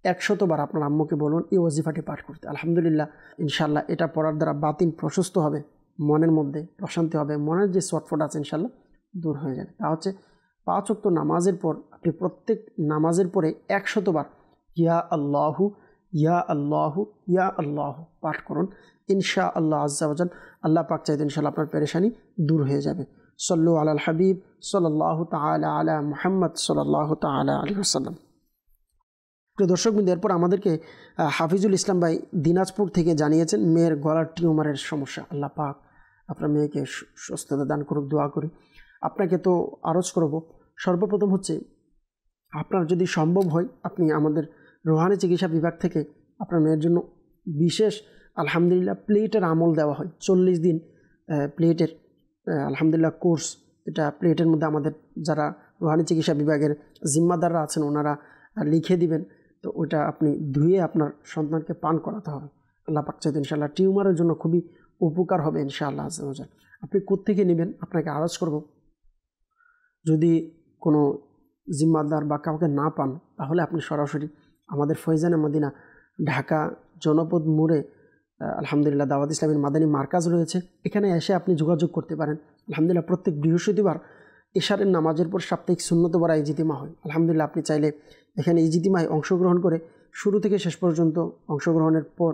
100 বার আপনার আম্মুকে বলুন এই ওয়াজিফাটি পাঠ করতে। আলহামদুলিল্লাহ, ইনশাআল্লাহ এটা পড়ার দ্বারা বাতিন প্রশস্ত হবে, মনের মধ্যে প্রশান্তি হবে, মনের যে ছটফট আছে ইনশাআল্লাহ দূর হয়ে যাবে। তা হচ্ছে 5 ওয়াক্ত নামাজের পর আপনি প্রত্যেক নামাজের পরে 100 বার ইয়া আল্লাহু ইয়া আল্লাহু ইয়া আল্লাহু পাঠ করুন। ইনশাআল্লাহ আজ্জা ওয়া জাল আল্লাহ পাক চাইতে ইনশাআল্লাহ আপনার পেরেশানি দূর হয়ে যাবে। সল্লু আলাল হাবিব সাল্লাল্লাহু তাআলা আলা মুহাম্মদ সাল্লাল্লাহু তাআলা আলাইহি ওয়াসাল্লাম। প্রিয় দর্শকবৃন্দ, এরপর আমাদেরকে হাফিজুল ইসলাম ভাই দিনাজপুর থেকে জানিয়েছেন মেয়ের গলার টিউমারের সমস্যা। আল্লাহ পাক আপনার মেয়েকে সুস্থতা দান করুক, দোয়া করি। আপনাকে তো আরজ করব, সর্বপ্রথম হচ্ছে আপনার যদি সম্ভব হয় আপনি আমাদের রোহানি চিকিৎসা বিভাগ থেকে আপনার মেয়ের জন্য বিশেষ আলহামদুলিল্লাহ প্লেটের আমল দেওয়া হয়। 40 দিন প্লেটের আলহামদুলিল্লাহ কোর্স, এটা প্লেটের মধ্যে আমাদের যারা রোহানি চিকিৎসা বিভাগের জিম্মাদাররা আছেন ওনারা লিখে দিবেন। তো ওটা আপনি ধুয়ে আপনার সন্তানকে পান করাতে হবে। আল্লাহ পাক চাইতে ইনশাআল্লাহ টিউমারের জন্য খুবই উপকার হবে ইনশাআল্লাহ আজ্জা ওয়া জাল। আপনি কোত্থেকে নেবেন আপনাকে আরজ করব। যদি কোনো জিম্মাদার বা কাউকে না পান তাহলে আপনি সরাসরি আমাদের ফয়জানে মদিনা ঢাকা জনপদ মোড়ে আলহামদুলিল্লাহ দাওয়াত ইসলামের মাদানী মার্কাজ রয়েছে, এখানে এসে আপনি যোগাযোগ করতে পারেন। আলহামদুলিল্লাহ প্রত্যেক বৃহস্পতিবার ইশারের নামাজের পর সাপ্তাহিক সুন্নত বড়া ইজিতিমা হয়। আলহামদুলিল্লাহ আপনি চাইলে এখানে ইজিতিমায় অংশগ্রহণ করে শুরু থেকে শেষ পর্যন্ত অংশগ্রহণের পর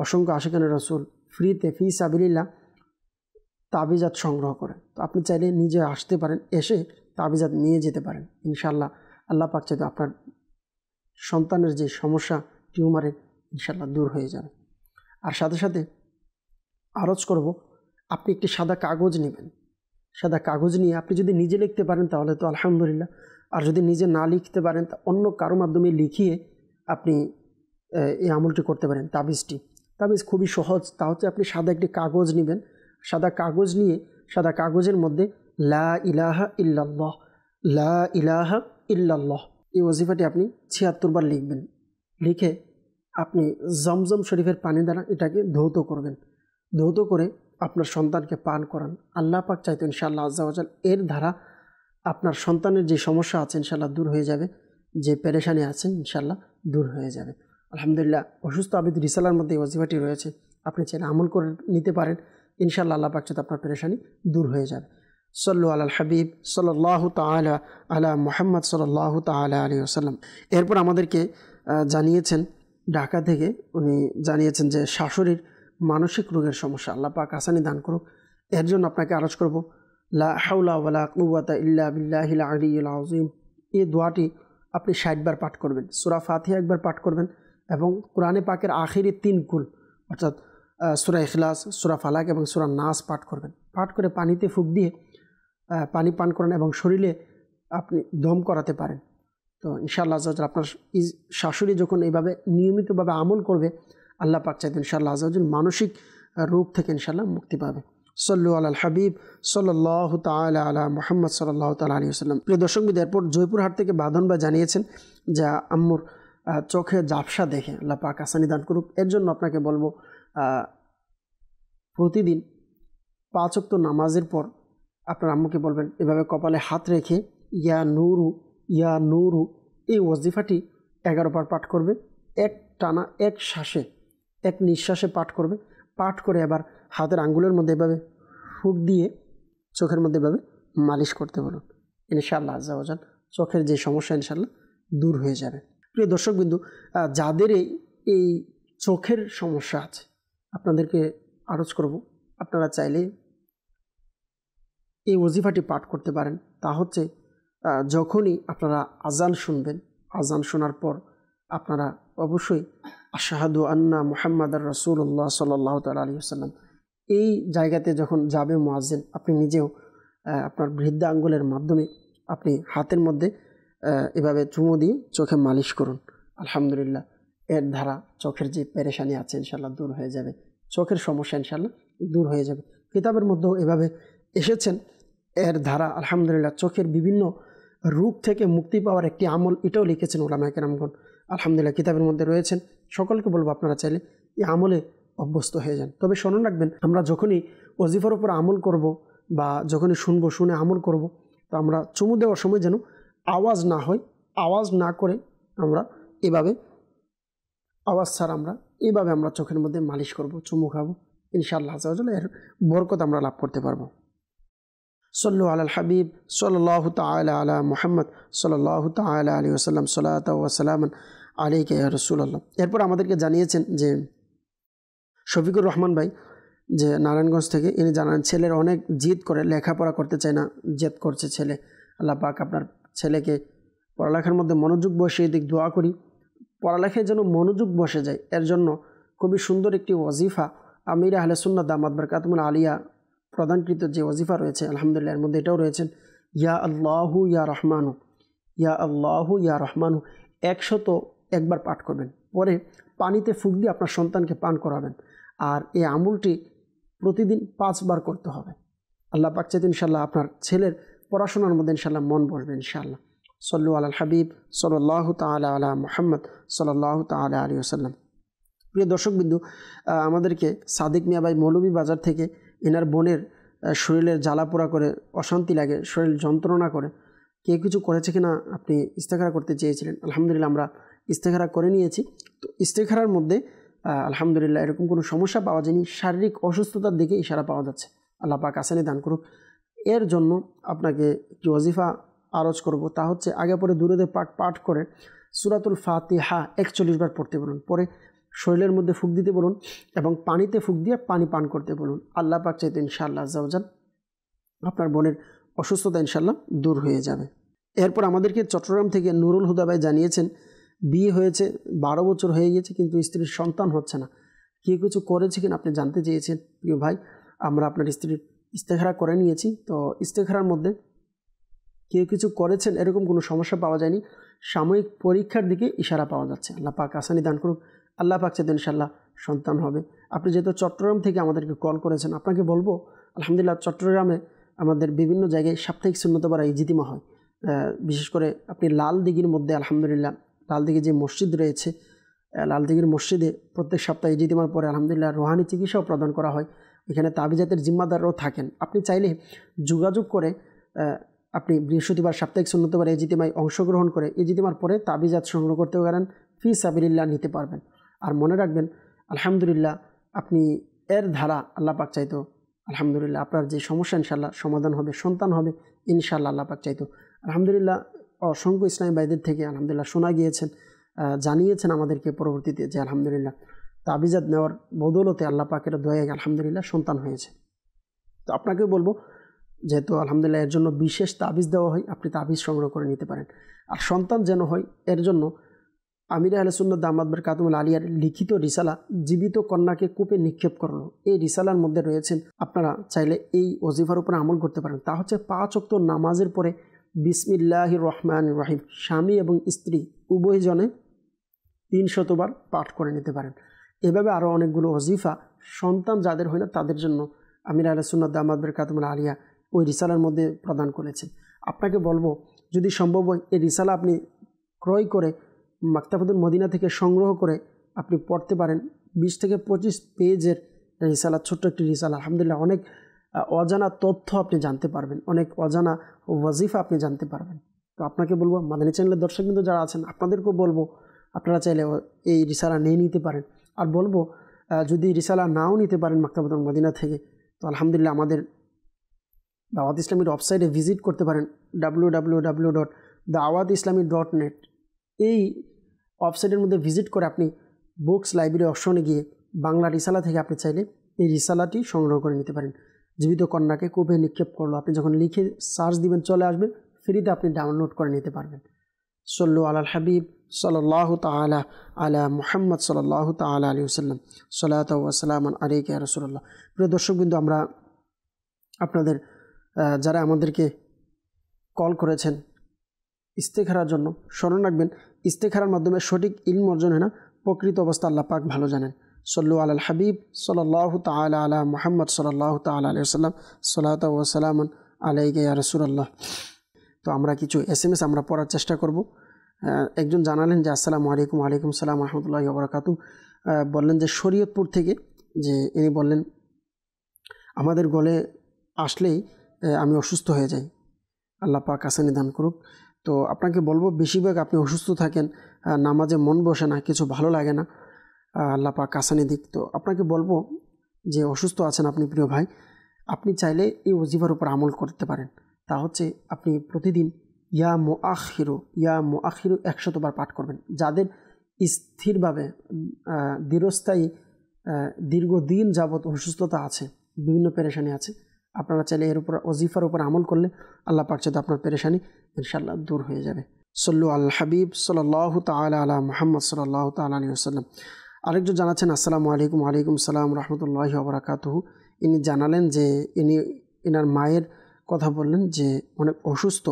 অসংখ্য আশিকানে রাসূল ফ্রিতে ফি সাবিলিল্লাহ তাবিজাত সংগ্রহ করে। তো আপনি চাইলে নিজে আসতে পারেন, এসে তাবিজাত নিয়ে যেতে পারেন। ইনশাআল্লাহ আল্লাহ পাক চাইতে আপনার সন্তানের যে সমস্যা টিউমারের ইনশাআল্লাহ দূর হয়ে যাবে। আর সাথে সাথে আরজ করব, আপনি একটি সাদা কাগজ নেবেন। সাদা কাগজ নিয়ে আপনি যদি নিজে লিখতে পারেন তাহলে তো আলহামদুলিল্লাহ, আর যদি নিজে না লিখতে পারেন তা অন্য কারো মাধ্যমে লিখিয়ে আপনি এই আমলটি করতে পারেন। তাবিজ খুবই সহজ। তা হচ্ছে আপনি সাদা একটি কাগজ নেবেন, সাদা কাগজ নিয়ে সাদা কাগজের মধ্যে লা ইলাহা ইল্লাল্লাহ লা ইলাহা ইল্লাল্লাহ এই ওয়াজিফাটি আপনি 76 বার লিখবেন। লিখে আপনি জমজম শরীফের পানি দ্বারা এটাকে ধৌত করবেন। ধৌত করে আপনার সন্তানকে পান করান। আল্লাহ পাক চাইতো ইনশাআল্লাহ আজ্জা ওয়া জাল এর দ্বারা আপনার সন্তানের যে সমস্যা আছে ইনশাআল্লাহ দূর হয়ে যাবে, যে পেরেশানি আছে ইনশাআল্লাহ দূর হয়ে যাবে। আলহামদুলিল্লাহ অসুস্থ আবিদ রিসালার মধ্যে এই ওয়াজিফাটি রয়েছে, আপনি চাইলে আমল করে নিতে পারেন। ইনশাআল্লাহ আল্লাহ পাক চাইতো আপনার পেরেশানি দূর হয়ে যাবে। সল্লু আলাল হাবিব সাল্লাল্লাহু তাআলা আলা মুহাম্মদ সাল্লাল্লাহু তাআলা আলাইহি ওয়াসাল্লাম। এরপর আমাদেরকে জানিয়েছেন ঢাকা থেকে, উনি জানিয়েছেন যে শাশুড়ির মানসিক রোগের সমস্যা, আল্লাহ পাক আসানি দান করুক। এর জন্য আপনাকে আরজ করব লা হাওলা ওয়ালা কুওয়াতা ইল্লা বিল্লাহিল আলিয়্যিল আযীম। এই দোয়াটি আপনি 60 বার পাঠ করবেন। সূরা ফাতিহা একবার পাঠ করবেন এবং কোরআনে পাকের আখিরি 3 কুল অর্থাৎ সূরা ইখলাস, সূরা ফালাক এবং সূরা নাস পাঠ করবেন। পাঠ করে পানিতে ফুঁক দিয়ে পানি পান করেন এবং শরীরে আপনি দম করাতে পারেন। তো ইনশাআল্লাহ আজ্জা ওয়া জাল আপনার শাশুড়ি যখন এইভাবে নিয়মিতভাবে আমল করবে আল্লাহ পাক চাইতেন ইনশাআল্লাহ আজ্জা ওয়া জাল মানসিক রোগ থেকে ইনশাআল্লাহ মুক্তি পাবে। সল্লু আলাল হাবিব সাল্লাল্লাহু তাআলা আলা মুহাম্মদ সাল্লাল্লাহু তাআলা আলাইহি ওয়াসাল্লাম। প্রিয় দর্শকবৃন্দ, এরপর জয়পুরহাট থেকে বাঁধন ভাই জানিয়েছেন যে আম্মুর চোখে ঝাপসা দেখে, আল্লাহ পাক আসানি দান করুক। এর জন্য আপনাকে বলবো প্রতিদিন 5 ওয়াক্ত নামাজের পর আপনার আম্মুকে বলবেন এভাবে কপালে হাত রেখে ইয়া নূরু এই ওয়াজিফাটি 11 বার পাঠ করবে। এক টানা এক শ্বাসে এক নিঃশ্বাসে পাঠ করবে। পাঠ করে এবার হাতের আঙ্গুলের মধ্যে এভাবে ফুঁক দিয়ে চোখের মধ্যে এভাবে মালিশ করতে বলুন। ইনশাআল্লাহ আজ্জা ওয়া জাল চোখের যে সমস্যা ইনশাআল্লাহ দূর হয়ে যাবে। প্রিয় দর্শকবিন্দু, যাদের এই চোখের সমস্যা আছে আপনাদেরকে আরজ করব আপনারা চাইলে এই ওজিফাটি পাঠ করতে পারেন। তা হচ্ছে যখনই আপনারা আজান শুনবেন, আজান শোনার পর আপনারা অবশ্যই আশহাদু আন্না মুহাম্মাদার রাসূলুল্লাহ সাল্লাল্লাহু তাআলা আলাইহি ওয়াসাল্লাম এই জায়গাতে যখন যাবে মুয়াজ্জিন, আপনি নিজেও আপনার বৃদ্ধা আঙ্গুলের মাধ্যমে আপনি হাতের মধ্যে এভাবে চুমু দিয়ে চোখে মালিশ করুন। আলহামদুলিল্লাহ, এর দ্বারা চোখের যে পেরেশানি আছে ইনশাল্লাহ দূর হয়ে যাবে, চোখের সমস্যা ইনশাল্লাহ দূর হয়ে যাবে। কিতাবের মধ্যেও এভাবে এসেছেন, এর দ্বারা আলহামদুলিল্লাহ চোখের বিভিন্ন রোগ থেকে মুক্তি পাওয়ার একটি আমল, এটাও লিখেছেন উলামায়ে কেরামগণ। আলহামদুলিল্লাহ কিতাবের মধ্যে রয়েছেন। সকলকে বলবো আপনারা চাইলে এই আমলে অভ্যস্ত হয়ে যান। তবে স্মরণ রাখবেন, আমরা যখনই ওজিফার উপর আমল করব বা যখনই শুনবো, শুনে আমল করব, তো আমরা চুমু দেওয়ার সময় যেন আওয়াজ না হয়, আওয়াজ না করে আমরা এভাবে আওয়াজ ছাড়া এইভাবে আমরা চোখের মধ্যে মালিশ করব, চুমু খাবো। ইনশাআল্লাহ আযজা ওয়া জাল্লা এর বরকত আমরা লাভ করতে পারবো। সল্লু আলাল হাবিব সাল্লাল্লাহু তাআলা আলা মুহাম্মদ সাল্লাল্লাহু তাআলা আলাইহি ওয়াসাল্লাম সালাতাও ওয়া সালামান আলাইকা ইয়া রাসূলুল্লাহ। এরপর আমাদেরকে জানিয়েছেন যে শফিকুর রহমান ভাই, যে নারায়ণগঞ্জ থেকে, ইনি জানান ছেলের অনেক জিদ করে, লেখাপড়া করতে চায় না, জেদ করছে ছেলে। আল্লাহ পাক আপনার ছেলেকে পড়ালেখার মধ্যে মনোযোগ বসিয়ে দিক, দোয়া করি পড়ালেখায় যেন মনোযোগ বসে যায়। এর জন্য খুবই সুন্দর একটি ওয়াজিফা আমির আহলে সুন্নাত দামাত বারকাতুহুল আলিয়া প্রদানকৃত যে ওয়াজিফা রয়েছে, আলহামদুলিল্লাহ এর মধ্যে এটাও রয়েছেন, ইয়া আল্লাহু ইয়া রহমানু, ইয়া আল্লাহু ইয়া রহমানু 101 বার পাঠ করবেন। পরে পানিতে ফুঁক দিয়ে আপনার সন্তানকে পান করাবেন। আর এই আমলটি প্রতিদিন 5 বার করতে হবে। আল্লাহ পাক চাইতে ইনশাআল্লাহ আপনার ছেলের পড়াশোনার মধ্যে ইনশাআল্লাহ মন বসবে ইনশাআল্লাহ। সল্লু আলাল হাবিব সাল্লাল্লাহু তাআলা আলা মুহাম্মদ সাল্লাল্লাহু তাআলা আলাইহি ওয়াসাল্লাম। প্রিয় দর্শকবিন্দু, আমাদেরকে সাদিক মিয়া ভাই মৌলভী বাজার থেকে এনার বোনের শরীরের জ্বালাপোড়া করে, অশান্তি লাগে, শরীর যন্ত্রণা করে, কে কিছু করেছে কিনা আপনি ইস্তেখারা করতে চেয়েছিলেন। আলহামদুলিল্লাহ আমরা ইস্তেখারা করে নিয়েছি। তো ইস্তেখারার মধ্যে আলহামদুলিল্লাহ এরকম কোনো সমস্যা পাওয়া যায়নি, শারীরিক অসুস্থতার দিকে ইশারা পাওয়া যাচ্ছে। আল্লাহ পাক আসানি দান করুক। এর জন্য আপনাকে একটি ওয়াজিফা আরজ করব, তা হচ্ছে আগে পরে দুরূদে পাক পাঠ করে সূরাতুল ফাতিহা 41 বার পড়তে বলুন, পরে শরীরের মধ্যে ফুঁক দিতে বলুন এবং পানিতে ফুঁক দিয়ে পানি পান করতে বলুন। আল্লাহ পাক চাইতে ইনশাআল্লাহ আযজা ওয়া জাল্লা আপনার বোনের অসুস্থতা ইনশাআল্লাহ দূর হয়ে যাবে। এরপর আমাদেরকে চট্টগ্রাম থেকে নুরুল হুদা ভাই জানিয়েছেন, বিয়ে হয়েছে 12 বছর হয়ে গেছে কিন্তু স্ত্রীর সন্তান হচ্ছে না, কে কিছু করেছে কিনা আপনি জানতে চেয়েছেন। প্রিয় ভাই, আমরা আপনার স্ত্রীর ইস্তেখারা করে নিয়েছি। তো ইস্তেখারার মধ্যে কে কিছু করেছেন এরকম কোনো সমস্যা পাওয়া যায়নি, সাময়িক পরীক্ষার দিকে ইশারা পাওয়া যাচ্ছে। আল্লাহ পাক আসানি দান করুক। আল্লাহ পাক চাইতে ইনশাআল্লাহ সন্তান হবে। আপনি যেহেতু চট্টগ্রাম থেকে আমাদেরকে কল করেছেন, আপনাকে বলবো আলহামদুলিল্লাহ চট্টগ্রামে আমাদের বিভিন্ন জায়গায় সাপ্তাহিক সুন্নতবার ইজতিমা হয়। বিশেষ করে আপনি লাল দিঘির মধ্যে, আলহামদুলিল্লাহ লাল দিঘি যে মসজিদ রয়েছে, লাল দিঘির মসজিদে প্রত্যেক সপ্তাহে ইজতিমার পরে আলহামদুলিল্লাহ রুহানি চিকিৎসাও প্রদান করা হয়। এখানে তাবিজাতের জিম্মাদাররাও থাকেন। আপনি চাইলে যোগাযোগ করে আপনি বৃহস্পতিবার সাপ্তাহিক সুন্নতবার ইজতিমায় অংশগ্রহণ করে ইজতিমার পরে তাবিজাত সংগ্রহ করতে পারেন, ফি সাবিলিল্লাহ নিতে পারবেন। আর মনে রাখবেন আলহামদুলিল্লাহ আপনি এর ধারা আল্লাহ পাক চাইতো আলহামদুলিল্লাহ আপনার যে সমস্যা ইনশাআল্লাহ সমাধান হবে, সন্তান হবে ইনশাআল্লাহ আল্লাহ পাক চাইতো। আলহামদুলিল্লাহ অসংখ্য ইসলামী ভাইদের থেকে আলহামদুলিল্লাহ শোনা গিয়েছেন, জানিয়েছেন আমাদেরকে পরবর্তীতে যে আলহামদুলিল্লাহ তাবিজাত নেওয়ার বদৌলতে আল্লাহ পাকের দয়ায় আলহামদুলিল্লাহ সন্তান হয়েছে। তো আপনাকে বলবো, যেহেতু আলহামদুলিল্লাহ এর জন্য বিশেষ তাবিজ দেওয়া হয়, আপনি তাবিজ সংগ্রহ করে নিতে পারেন। আর সন্তান যেন হয় এর জন্য আমির আহলে সুন্নাত দামাত বারকাতুহুল আলিয়ার লিখিত রিসালা জীবিত কন্যাকে কূপে নিক্ষেপ করলো, এই রিসালার মধ্যে রয়েছেন। আপনারা চাইলে এই ওজিফার উপরে আমল করতে পারেন। তা হচ্ছে 5 ওয়াক্ত নামাজের পরে বিসমিল্লাহির রহমানির রহিম স্বামী এবং স্ত্রী উভয়জনে 300 বার পাঠ করে নিতে পারেন। এভাবে আরও অনেকগুলো ওজিফা সন্তান যাদের হয় না তাদের জন্য আমির আহলে সুন্নাত দামাত বারকাতুহুল আলিয়া ওই রিসালার মধ্যে প্রদান করেছেন। আপনাকে বলবো, যদি সম্ভব হয় এই রিসালা আপনি ক্রয় করে মাকতাবাতুল মদিনা থেকে সংগ্রহ করে আপনি পড়তে পারেন। 20 থেকে 25 পেজের রিসালা, ছোট্ট একটি রিসালা। আলহামদুলিল্লাহ অনেক অজানা তথ্য আপনি জানতে পারবেন, অনেক অজানা ওয়াজিফা আপনি জানতে পারবেন। তো আপনাকে বলবো, মাদানী চ্যানেলের দর্শক কিন্তু যারা আছেন আপনাদেরকেও বলবো আপনারা চাইলে এই রিসালা নিয়ে নিতে পারেন। আর বলবো যদি রিসালা নাও নিতে পারেন মাকতাবাতুল মদিনা থেকে, তো আলহামদুলিল্লাহ আমাদের দাওয়াত ইসলামীর ওয়েবসাইটে ভিজিট করতে পারেন www.dawatislami.net। এই ওয়েবসাইটের মধ্যে ভিজিট করে আপনি বুকস লাইব্রেরি অপশনে গিয়ে বাংলা রিসালা থেকে আপনি চাইলে এই রিসালাটি সংগ্রহ করে নিতে পারেন। জীবিত কন্যাকে কূপে নিক্ষেপ করলো, আপনি যখন লিখে সার্চ দিবেন চলে আসবে, ফ্রিতে আপনি ডাউনলোড করে নিতে পারবেন। সল্লু আলাল হাবিব সাল্লাল্লাহু তাআলা আলা মুহাম্মদ সাল্লাল্লাহু তাআলা আলাইহি ওয়াসাল্লাম সালাতু ওয়া সালামান আলাইকা ইয়া রাসূলুল্লাহ। প্রিয় দর্শকবৃন্দ, আমরা আপনাদের যারা আমাদেরকে কল করেছেন ইস্তেখারার জন্য, স্মরণ রাখবেন ইস্তেখারার মাধ্যমে সঠিক ইলম অর্জন হয় না, প্রকৃত অবস্থা আল্লাহ পাক ভালো জানেন। সল্লু আলাল হাবিব সাল্লাল্লাহু তাআলা আলা মুহাম্মদ সাল্লাল্লাহু তাআলা আলাইহি ওয়াসাল্লাম সালাতু ওয়া সালামান আলাইকা ইয়া রাসূলুল্লাহ। তো আমরা কিছু SMS আমরা পড়ার চেষ্টা করব। একজন জানালেন যে আসসালামু আলাইকুম। ওয়ালাইকুম সালাম রহমতুল্লাহি ওয়া বারাকাতুহু। বললেন যে শরীয়তপুর থেকে, যে ইনি বললেন আমাদের গলে আসলেই আমি অসুস্থ হয়ে যাই, আল্লাহ পাক আসানি দান করুক। তো আপনাকে বলবো, বেশিরভাগ আপনি অসুস্থ থাকেন, নামাজে মন বসে না, কিছু ভালো লাগে না, আল্লাহ পাক আসানি দিক। তো আপনাকে বলবো যে অসুস্থ আছেন আপনি প্রিয় ভাই, আপনি চাইলে এই ওজিফার উপর আমল করতে পারেন। তা হচ্ছে আপনি প্রতিদিন ইয়া মুআখিরু 100 বার পাঠ করবেন। যাদের স্থিরভাবে দীর্ঘস্থায়ী দীর্ঘদিন যাবৎ অসুস্থতা আছে, বিভিন্ন পেরেশানি আছে, আপনারা চাইলে এর উপর ওজিফার উপর আমল করলে আল্লাহ পাক সাথে আপনার পেরেশানি ইনশাআল্লাহ দূর হয়ে যাবে। সল্লু আল হাবিব সাল্লাল্লাহু তাআলা আলা মুহাম্মদ সাল্লাল্লাহু তাআলা আলাইহি ওয়াসাল্লাম। আরেকজন জানাচ্ছেন আসসালামু আলাইকুম। ওয়ালাইকুম সালাম রহমতুল্লাহি ওয়া বারাকাতুহু। ইনি জানালেন যে এনার মায়ের কথা বললেন যে অনেক অসুস্থ,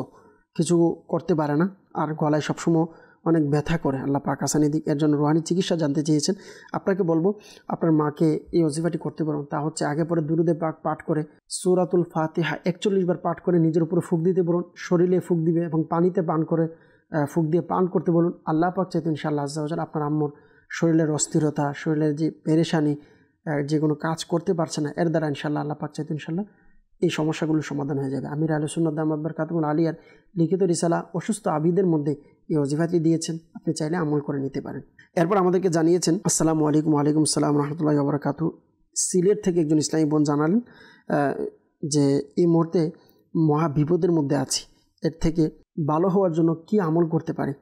কিছু করতে পারে না, আর গলায় সবসময় অনেক ব্যথা করে, আল্লাহ পাক আসানি দিক। এর জন্য রুহানি চিকিৎসা জানতে চেয়েছেন। আপনাকে বলবো আপনার মাকে এই ওজিফাটি করতে পারেন। তা হচ্ছে আগে পরে দুরুদে পাক পাঠ করে সূরাতুল ফাতিহা 41 বার পাঠ করে নিজের উপরে ফুঁক দিতে বলুন, শরীরে ফুঁক দিবে এবং পানিতে পান করে ফুঁক দিয়ে পান করতে বলুন। আল্লাহ পাক চাইতে ইনশাআল্লাহ আজ্জা ওয়া জাল আপনার আম্মুর শরীরের অস্থিরতা, শরীরের যে পেরেশানি, যে কোনো কাজ করতে পারছে না, এর দ্বারা ইনশাআল্লাহ আল্লাহ পাক চাইতে ইনশাআল্লাহ এই সমস্যাগুলোর সমাধান হয়ে যাবে। আমির আহলে সুন্নাত দামাত বারকাতুহুল আলিয়ার লিখিত রিসালা অসুস্থ আবিদের মধ্যে এই ওজিফাটি দিয়েছেন, আপনি চাইলে আমল করে নিতে পারেন। এরপর আমাদেরকে জানিয়েছেন আসসালামু আলাইকুম। ওয়ালাইকুম সালাম রহমতুল্লাহি ওয়া বারাকাতুহু। সিলেট থেকে একজন ইসলামী বোন জানালেন যে এই মুহূর্তে মহা বিপদের মধ্যে আছি, এর থেকে ভালো হওয়ার জন্য কি আমল করতে পারি?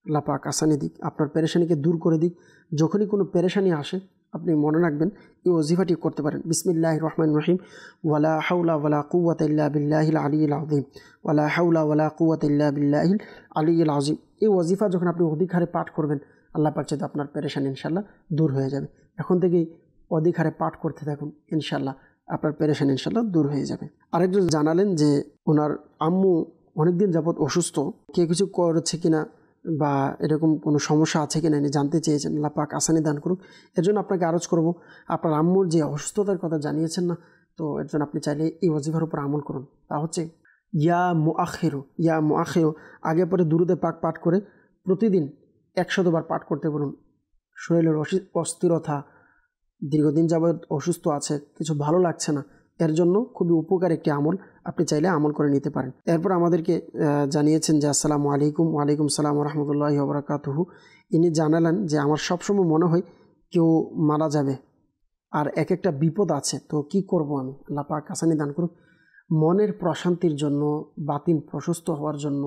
আল্লাহ পাক আসানি দিক, আপনার পেরেশানিকে দূর করে দিক। যখনই কোনো পেরেশানি আসে আপনি মনে রাখবেন এই ওজিফাটি করতে পারেন। বিসমিল্লাহির রহমানির রহিম। ওয়ালা হাওলা ওয়ালা কুওয়াতা ইল্লা বিল্লাহিল আলিয়্যিল আযীম। ওয়ালা হাওলা ওয়ালা কুওয়াতা ইল্লা বিল্লাহিল আলিয়্যিল আযীম। এই ওজিফা যখন আপনি অধিক হারে পাঠ করবেন, আল্লাহ পাক চাইতে আপনার পেরেশানি ইনশাআল্লাহ দূর হয়ে যাবে। এখন থেকেই অধিক হারে পাঠ করতে থাকুন, ইনশাআল্লাহ আপনার পেরেশানি ইনশাআল্লাহ দূর হয়ে যাবে। আরেকজন জানালেন যে ওনার আম্মু অনেকদিন যাবৎ অসুস্থ, কে কিছু করেছে কিনা বা এরকম কোনো সমস্যা আছে কিনা ইনি জানতে চেয়েছেন, আল্লাহ পাক আসানি দান করুক। এর জন্য আপনাকে আরজ করব, আপনার আম্মুর যে অসুস্থতার কথা জানিয়েছেন না, তো এর জন্য আপনি চাইলে এই ওজিফার উপর আমল করুন। তা হচ্ছে ইয়া মুআখিরু আগে পরে দুরুদে পাক পাঠ করে প্রতিদিন 100 বার পাঠ করতে বলুন। শরীরের অস্থিরতা, দীর্ঘদিন যাবৎ অসুস্থ আছে, কিছু ভালো লাগছে না, এর জন্য খুবই উপকার একটি আমল, আপনি চাইলে আমল করে নিতে পারেন। এরপর আমাদেরকে জানিয়েছেন যে আসসালামু আলাইকুম। ওয়ালাইকুম সালাম রহমতুল্লাহি ওয়া বারাকাতুহু। ইনি জানালেন যে আমার সবসময় মনে হয় কেউ মারা যাবে আর এক একটা বিপদ আছে, তো কি করব আমি? আল্লাহ পাক আসানি দান করুক। মনের প্রশান্তির জন্য, বাতিন প্রশস্ত হওয়ার জন্য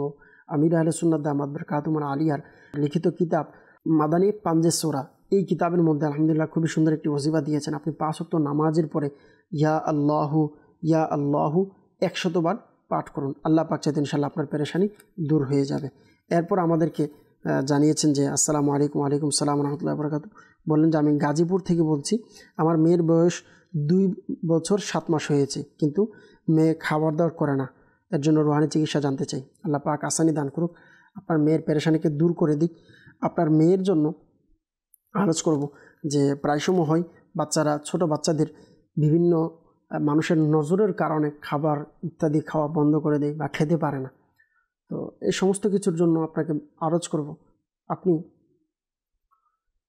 আমির আহলে সুন্নাত দামাত বারকাতুহুল আলিয়ার লিখিত কিতাব মাদানী পাঞ্জে সূরা, এই কিতাবের মধ্যে আলহামদুলিল্লাহ খুবই সুন্দর একটি ওজিফা দিয়েছেন। আপনি 5 ওয়াক্ত নামাজের পরে ইয়া আল্লাহু 100 বার পাঠ করুন, আল্লাহ পাক চাইতে ইনশাআল্লাহ আপনার পেরেশানি দূর হয়ে যাবে। এরপর আমাদেরকে জানিয়েছেন যে আসসালামু আলাইকুম। ওয়ালাইকুম সালাম রহমতুল্লাহি ওয়া বারাকাতুহু। বললেন যে আমি গাজীপুর থেকে বলছি, আমার মেয়ের বয়স 2 বছর 7 মাস হয়েছে, কিন্তু মেয়ে খাবার দাবার করে না, এর জন্য রুহানি চিকিৎসা জানতে চাই, আল্লাহ পাক আসানি দান করুক, আপনার মেয়ের পেরেশানিকে দূর করে দিক। আপনার মেয়ের জন্য আরজ করব যে প্রায় সময় হয় বাচ্চারা, ছোট বাচ্চাদের বিভিন্ন মানুষের নজরের কারণে খাবার ইত্যাদি খাওয়া বন্ধ করে দেয় বা খেতে পারে না। তো এই সমস্ত কিছুর জন্য আপনাকে আরজ করব, আপনি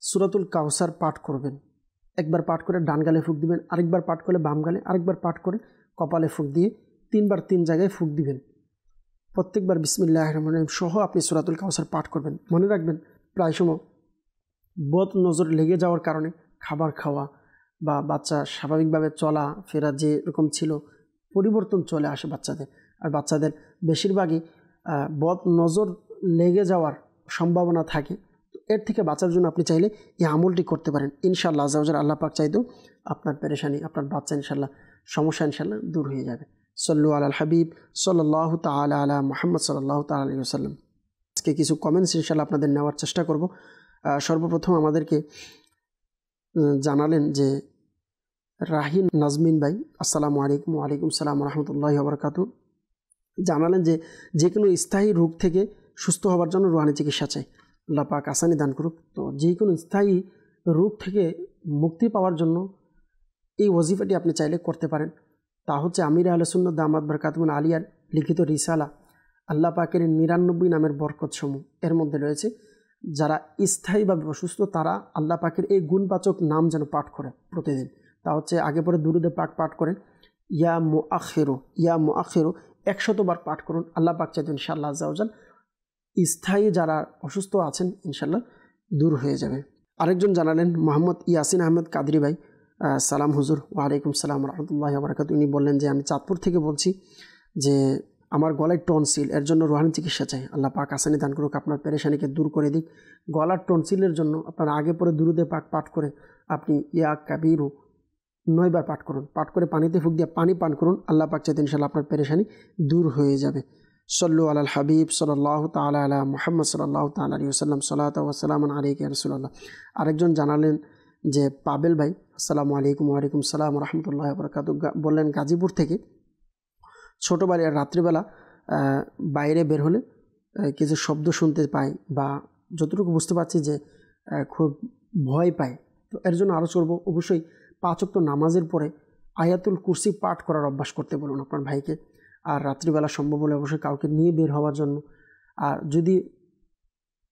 সূরাতুল কাউসার পাঠ করবেন। একবার পাঠ করে ডান গালে ফুঁক দিবেন, আরেকবার পাঠ করে বাম গালে, আরেকবার পাঠ করে কপালে ফুঁক দিয়ে 3 বার 3 জায়গায় ফুঁক দিবেন। প্রত্যেকবার বিসমিল্লাহির রহমানির রহিম সহ আপনি সূরাতুল কাউসার পাঠ করবেন। মনে রাখবেন প্রায় সময় বদ নজর লেগে যাওয়ার কারণে খাবার খাওয়া বা বাচ্চা স্বাভাবিকভাবে চলা ফেরা যে রকম ছিল পরিবর্তন চলে আসে বাচ্চাদের, আর বাচ্চাদের বেশিরভাগই বদ নজর লেগে যাওয়ার সম্ভাবনা থাকে তো এর থেকে বাঁচার জন্য আপনি চাইলে এই আমলটি করতে পারেন। ইনশাআল্লাহ আযজা ওয়া জাল আল্লাহ পাক চাইতো আপনার পেরেশানি, আপনার বাচ্চা ইনশাআল্লাহ সমস্যা ইনশাআল্লাহ দূর হয়ে যাবে। সল্লু আলাল হাবিব সাল্লাল্লাহু তাআলা আলা মুহাম্মদ সাল্লাল্লাহু তাআলা আলাইহি ওয়াসাল্লাম। আজকে কিছু কমেন্টস ইনশাআল্লাহ আপনাদের নেওয়ার চেষ্টা করব। সর্বপ্রথম আমাদেরকে জানালেন যে রাহিন নাজমিন ভাই, আসসালামু আলাইকুম। ওয়ালাইকুম সালাম রহমতুল্লাহি ওয়া বারাকাতুহু। জানালেন যে কোনো স্থায়ী রোগ থেকে সুস্থ হওয়ার জন্য রুহানি চিকিৎসা চাই, আল্লাহ পাক আসানি দান করুক। তো যে কোনো স্থায়ী রোগ থেকে মুক্তি পাওয়ার জন্য এই ওয়াজিফাটি আপনি চাইলে করতে পারেন। তা হচ্ছে আমির আহলে সুন্নাত দামাত বরকাতুহুল আলিয়ার লিখিত রিসালা আল্লাহ পাকের 99 নামের বরকতসমূহ। এর মধ্যে রয়েছে যারা স্থায়ীভাবে অসুস্থ তারা আল্লাহ পাকের এই গুণবাচক নাম যেন পাঠ করে প্রতিদিন। তা হচ্ছে আগে পরে দুরুদে পাঠ করেন, ইয়া মুআখিরু 100 বার পাঠ করুন। আল্লাহ পাক চাইতেন ইনশাআল্লাহ আযজা ওয়া জাল স্থায়ী যারা অসুস্থ আছেন ইনশাআল্লাহ দূর হয়ে যাবে। আরেকজন জানালেন মোহাম্মদ ইয়াসিন আহমেদ কাদরি ভাই, সালাম হুজুর। ওয়ালাইকুম সালাম রহমতুল্লাহি ওয়া বারাকাতুহু। উনি বললেন যে আমি চাঁদপুর থেকে বলছি, যে আমার গলায় টনসিল, এর জন্য রুহানি চিকিৎসা চাই, আল্লাহ পাক আসানি দান করুক, আপনার পেরেশানিকে দূর করে দিক। গলার টনসিলের জন্য আপনার আগে পরে দুরুদে পাঠ করে আপনি ইয়া কাবিরু 9 বার পাঠ করুন। পাঠ করে পানিতে ফুঁক দিয়ে পানি পান করুন, আল্লাহ পাক চাইতে ইনশাআল্লাহ আপনার পেরেশানি দূর হয়ে যাবে। সল্লু আলাল হাবিব সাল্লাল্লাহু তাআলা আলা মুহাম্মদ সাল্লাল্লাহু তাআলা আলাইহি ওয়াসাল্লাম, সালাতু ওয়া সালামুন আলাইকা ইয়া রাসূলুল্লাহ। আরেকজন জানালেন যে পাবেল ভাই, আসসালামু আলাইকুম। ওয়ালাইকুম সালাম রহমতুল্লাহি ওয়া বারাকাতুহু। বললেন গাজীপুর থেকে ছোটোবেলায় রাত্রিবেলা বাইরে বের হলে কিছু শব্দ শুনতে পাই বা যতটুকু বুঝতে পারছি যে খুব ভয় পায়। তো এর জন্য আরও করবো, অবশ্যই 5 ওয়াক্ত নামাজের পরে আয়াতুল কুরসি পাঠ করার অভ্যাস করতে বলুন আপনার ভাইকে। আর রাত্রিবেলা সম্ভব হলে অবশ্যই কাউকে নিয়ে বের হওয়ার জন্য। আর যদি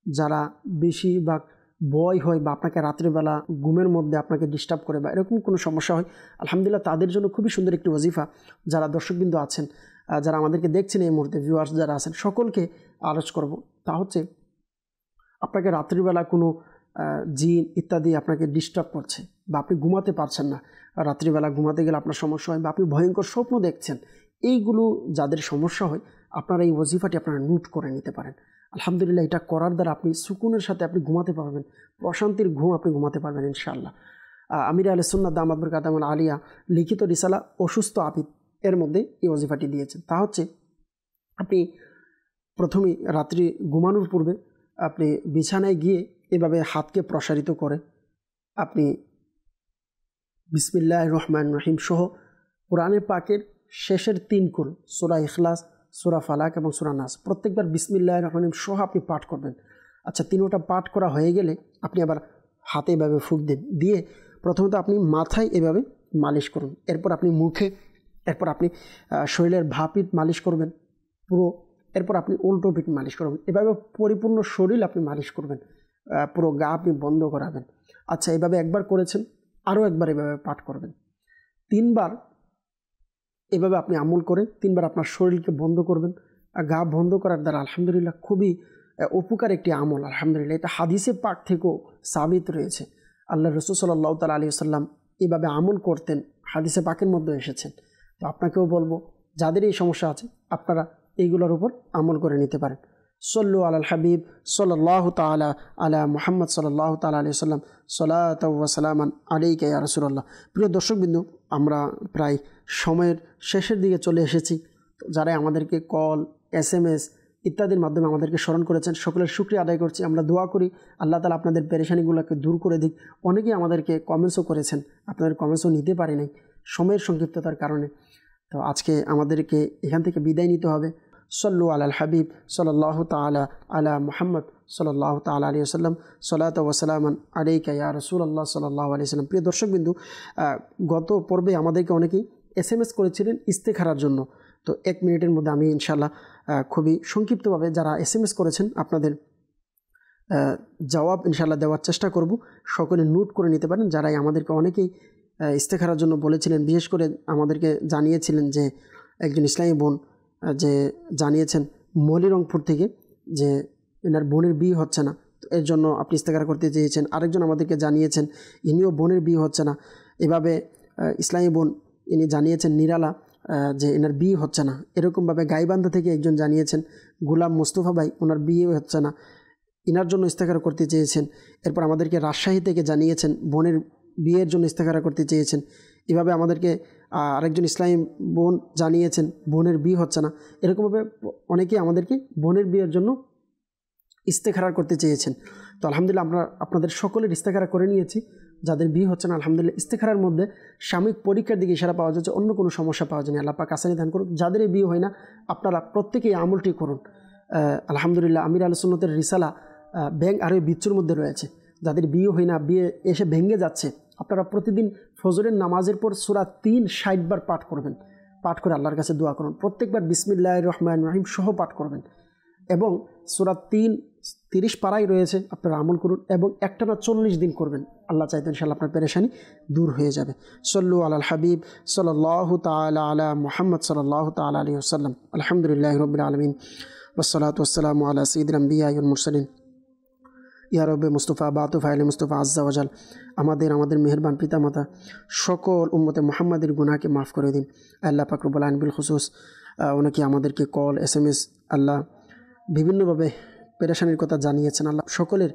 যারা বেশিরভাগ ভয় হয় বা আপনাকে রাত্রিবেলা ঘুমের মধ্যে আপনাকে ডিস্টার্ব করে বা এরকম কোনো সমস্যা হয়, আলহামদুলিল্লাহ তাদের জন্য খুবই সুন্দর একটি ওয়াজিফা, যারা দর্শকবৃন্দ আছেন, যারা আমাদেরকে দেখছেন এই মুহূর্তে, ভিউয়ার্স যারা আছেন সকলকে আরজ করব। তা হচ্ছে আপনাকে রাত্রিবেলা কোনো জিন ইত্যাদি আপনাকে ডিস্টার্ব করছে বা আপনি ঘুমাতে পারছেন না, রাত্রিবেলা ঘুমাতে গেলে আপনার সমস্যা হয় বা আপনি ভয়ঙ্কর স্বপ্ন দেখছেন, এইগুলো যাদের সমস্যা হয় আপনারা এই ওয়াজিফাটি আপনারা নোট করে নিতে পারেন। আলহামদুলিল্লাহ এটা করার দ্বারা আপনি সুকুনের সাথে আপনি ঘুমাতে পারবেন, প্রশান্তির ঘুম আপনি ঘুমাতে পারবেন ইনশাআল্লাহ। আমির আহলে সুন্নাত দামাত বরকাতুহুল আলিয়া লিখিত রিসালা অসুস্থ আবিদ এর মধ্যে এই ওয়াজিফাটি দিয়েছেন। তা হচ্ছে আপনি প্রথমেই রাত্রি ঘুমানোর পূর্বে আপনি বিছানায় গিয়ে এভাবে হাতকে প্রসারিত করে আপনি বিসমিল্লাহির রহমানির রহিম সহ কোরআনে পাকের শেষের 3 কুল সূরা ইখলাস, সূরা ফালাক এবং সূরা নাস প্রত্যেকবার বিসমিল্লাহির রহমানির রহিম সহ আপনি পাঠ করবেন। আচ্ছা, 3টা পাঠ করা হয়ে গেলে আপনি আবার হাতে এভাবে ফুঁক দিন, দিয়ে প্রথমত আপনি মাথায় এভাবে মালিশ করুন, এরপর আপনি মুখে, এরপর আপনি শরীরের ভাপিট মালিশ করবেন পুরো, এরপর আপনি উল্টো পিঠ মালিশ করবেন। এভাবে পরিপূর্ণ শরীর আপনি মালিশ করবেন, পুরো গা আপনি বন্ধ করাবেন। আচ্ছা, এভাবে একবার করেছেন, আরও একবার এভাবে পাঠ করবেন। 3 বার এভাবে আপনি আমল করে 3 বার আপনার শরীরকে বন্ধ করবেন। গা বন্ধ করার দ্বারা আলহামদুলিল্লাহ খুবই উপকার একটি আমল। আলহামদুলিল্লাহ এটা হাদিসে পাক থেকেও সাবিত রয়েছে। আল্লাহ রাসূল সাল্লাল্লাহু তাআলা আলাইহি ওয়াসাল্লাম এভাবে আমল করতেন, হাদিসে পাকের মধ্যে এসেছেন। তো আপনাকেও বলবো যাদের এই সমস্যা আছে আপনারা এইগুলোর উপর আমল করে নিতে পারেন। সল্লু আলাল হাবিব সাল্লাল্লাহু তাআলা আলা মুহাম্মদ সাল্লাল্লাহু তাআলা আলাইহি ওয়াসাল্লাম, সালাতু ওয়া সালামান আলাইকা ইয়া রাসূলুল্লাহ। প্রিয় দর্শকবৃন্দ, আমরা প্রায় সময়ের শেষের দিকে চলে এসেছি। যারা আমাদেরকে কল, SMS ইত্যাদির মাধ্যমে আমাদেরকে স্মরণ করেছেন সকলের শুকরিয়া আদায় করছি। আমরা দোয়া করি আল্লাহ তাআলা আপনাদের পেরেশানিগুলোকে দূর করে দিক। অনেকেই আমাদেরকে কমেন্টসও করেছেন, আপনাদের কমেন্টসও নিতে পারি নাই সময়ের সংক্ষিপ্ততার কারণে। তো আজকে আমাদেরকে এখান থেকে বিদায় নিতে হবে। সল্লু আলাল হাবিব সাল্লাল্লাহু তাআলা আলা মুহাম্মদ সাল্লাল্লাহু তাআলা আলাইহি ওয়াসাল্লাম, সালাতু ওয়া সালামান আলাইকা ইয়া রাসূলুল্লাহ সাল্লাল্লাহু আলাইহি ওয়াসাল্লাম। প্রিয় দর্শকবৃন্দু, গত পর্বে আমাদেরকে অনেকেই SMS করেছিলেন ইস্তেখারার জন্য। তো 1 মিনিটের মধ্যে আমি ইনশাআল্লাহ খুবই সংক্ষিপ্তভাবে যারা SMS করেছেন আপনাদের জবাব ইনশাআল্লাহ দেওয়ার চেষ্টা করব। সকলে নোট করে নিতে পারেন। যারাই আমাদেরকে অনেকেই ইস্তেখারার জন্য বলেছিলেন, বিশেষ করে আমাদেরকে জানিয়েছিলেন যে একজন ইসলামী বোন যে জানিয়েছেন মলিরংপুর থেকে যে এনার বোনের বিয়ে হচ্ছে না, তো এর জন্য আপনি ইস্তেখারা করতে চেয়েছেন। আরেকজন আমাদেরকে জানিয়েছেন ইনিও বোনের বিয়ে হচ্ছে না। এভাবে ইসলামী বোন ইনি জানিয়েছেন নিরালা যে এনার বিয়ে হচ্ছে না। এরকমভাবে গাইবান্ধা থেকে একজন জানিয়েছেন গোলাম মুস্তফা ভাই, ওনার বিয়ে হচ্ছে না। ইনার জন্য ইস্তেখারা করতে চেয়েছেন। এরপর আমাদেরকে রাজশাহী থেকে জানিয়েছেন বোনের বিয়ের জন্য ইস্তেখারা করতে চেয়েছেন। এভাবে আমাদেরকে আরেকজন ইসলামী বোন জানিয়েছেন বোনের বিয়ে হচ্ছে না। এরকমভাবে অনেকেই আমাদেরকে বোনের বিয়ের জন্য ইস্তেখারা করতে চেয়েছেন। তো আলহামদুলিল্লাহ আমরা আপনাদের সকলের ইস্তেখারা করে নিয়েছি। যাদের বিয়ে হচ্ছে না আলহামদুলিল্লাহ ইস্তেখারার মধ্যে সাময়িক পরীক্ষার দিকে ইশারা পাওয়া যাচ্ছে, অন্য কোনো সমস্যা পাওয়া যায়নি। আল্লাহ পাক আসানি দান করুন। যাদের বিয়ে হয় না আপনারা প্রত্যেকেই আমলটি করুন। আলহামদুলিল্লাহ আমির আহলে সুন্নাতের রিসালা ব্যাংক আরও বিচ্ছুর মধ্যে রয়েছে। যাদের বিয়ে হয় না, বিয়ে এসে ভেঙে যাচ্ছে, আপনারা প্রতিদিন ফজরের নামাজের পর সূরা 3 60 বার পাঠ করবেন। পাঠ করে আল্লাহর কাছে দোয়া করুন। প্রত্যেকবার বিসমিল্লাহির রহমানির রহিম সহ পাঠ করবেন এবং সূরা 3 30 পারাই রয়েছে, আপনারা আমল করুন এবং একটানা 40 দিন করবেন। আল্লাহ চাইতে ইনশাআল্লাহ আপনার পেরেশানি দূর হয়ে যাবে। সল্লু আলাল হাবিব সাল্লাল্লাহু তাআলা আলা মুহাম্মদ সাল্লাল্লাহু তাআলা আলাইহি ওয়াসাল্লাম। আলহামদুলিল্লাহি রাব্বিল আলামিন ওয়াসসালাতু ওয়াসসালামু আলা সাইয়্যিদিল আমবিয়া ওয়াল মুরসালিন। ইয়া রব্বে মুস্তাফা বাতুফা আলী মুস্তাফা আজ্জা ওয়াজাল, আমাদের মেহেরবান পিতামাতা সকল উম্মতে মুহাম্মাদের গুনাহকে মাফ করে দিন। আল্লাহ পাক রব্বুল আলামিন বিল খুসুস ওনাকে আমাদেরকে কল SMS আল্লাহ বিভিন্নভাবে পেরেশানির কথা জানিয়েছেন। আল্লাহ সকলের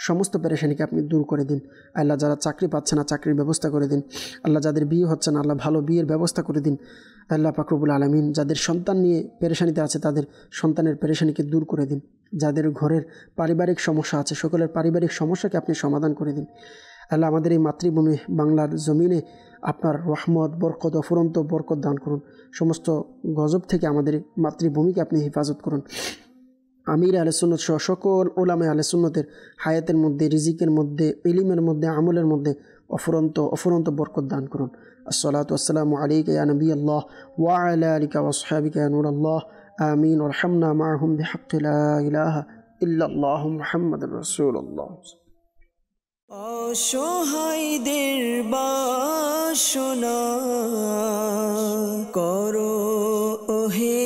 সমস্ত পেরেশানিকে আপনি দূর করে দিন। আল্লাহ যারা চাকরি পাচ্ছে না চাকরির ব্যবস্থা করে দিন। আল্লাহ যাদের বিয়ে হচ্ছে না আল্লাহ ভালো বিয়ের ব্যবস্থা করে দিন। আল্লাহ পাক রব্বুল আলামিন যাদের সন্তান নিয়ে পেরেশানিতে আছে তাদের সন্তানের পেরেশানিকে দূর করে দিন। যাদের ঘরের পারিবারিক সমস্যা আছে সকলের পারিবারিক সমস্যাকে আপনি সমাধান করে দিন। আল্লাহ আমাদের এই মাতৃভূমি বাংলার জমিনে আপনার রহমত বরকত অফুরন্ত বরকত দান করুন। সমস্ত গজব থেকে আমাদের মাতৃভূমিকে আপনি হেফাজত করুন। আমির আহলে সুন্নাত সহ সকল উলামায়ে আহলে সুন্নাতের হায়াতের মধ্যে, রিজিকের মধ্যে, ইলমের মধ্যে, আমলের মধ্যে অফুরন্ত বরকত দান করুন। আসসালাতু ওয়াসসালামু আলাইকা ইয়া নবী আল্লাহ ওয়া আলা আলিকা ওয়া আসহাবিকা ইয়া নূর আল্লাহ। আমিন। ওয়ারহামনা মাআহুম বিহাক্কি লা ইলাহা ইল্লাল্লাহু মুহাম্মাদুর রাসূলুল্লাহ। অসহায়দের বাসনা করো ওহে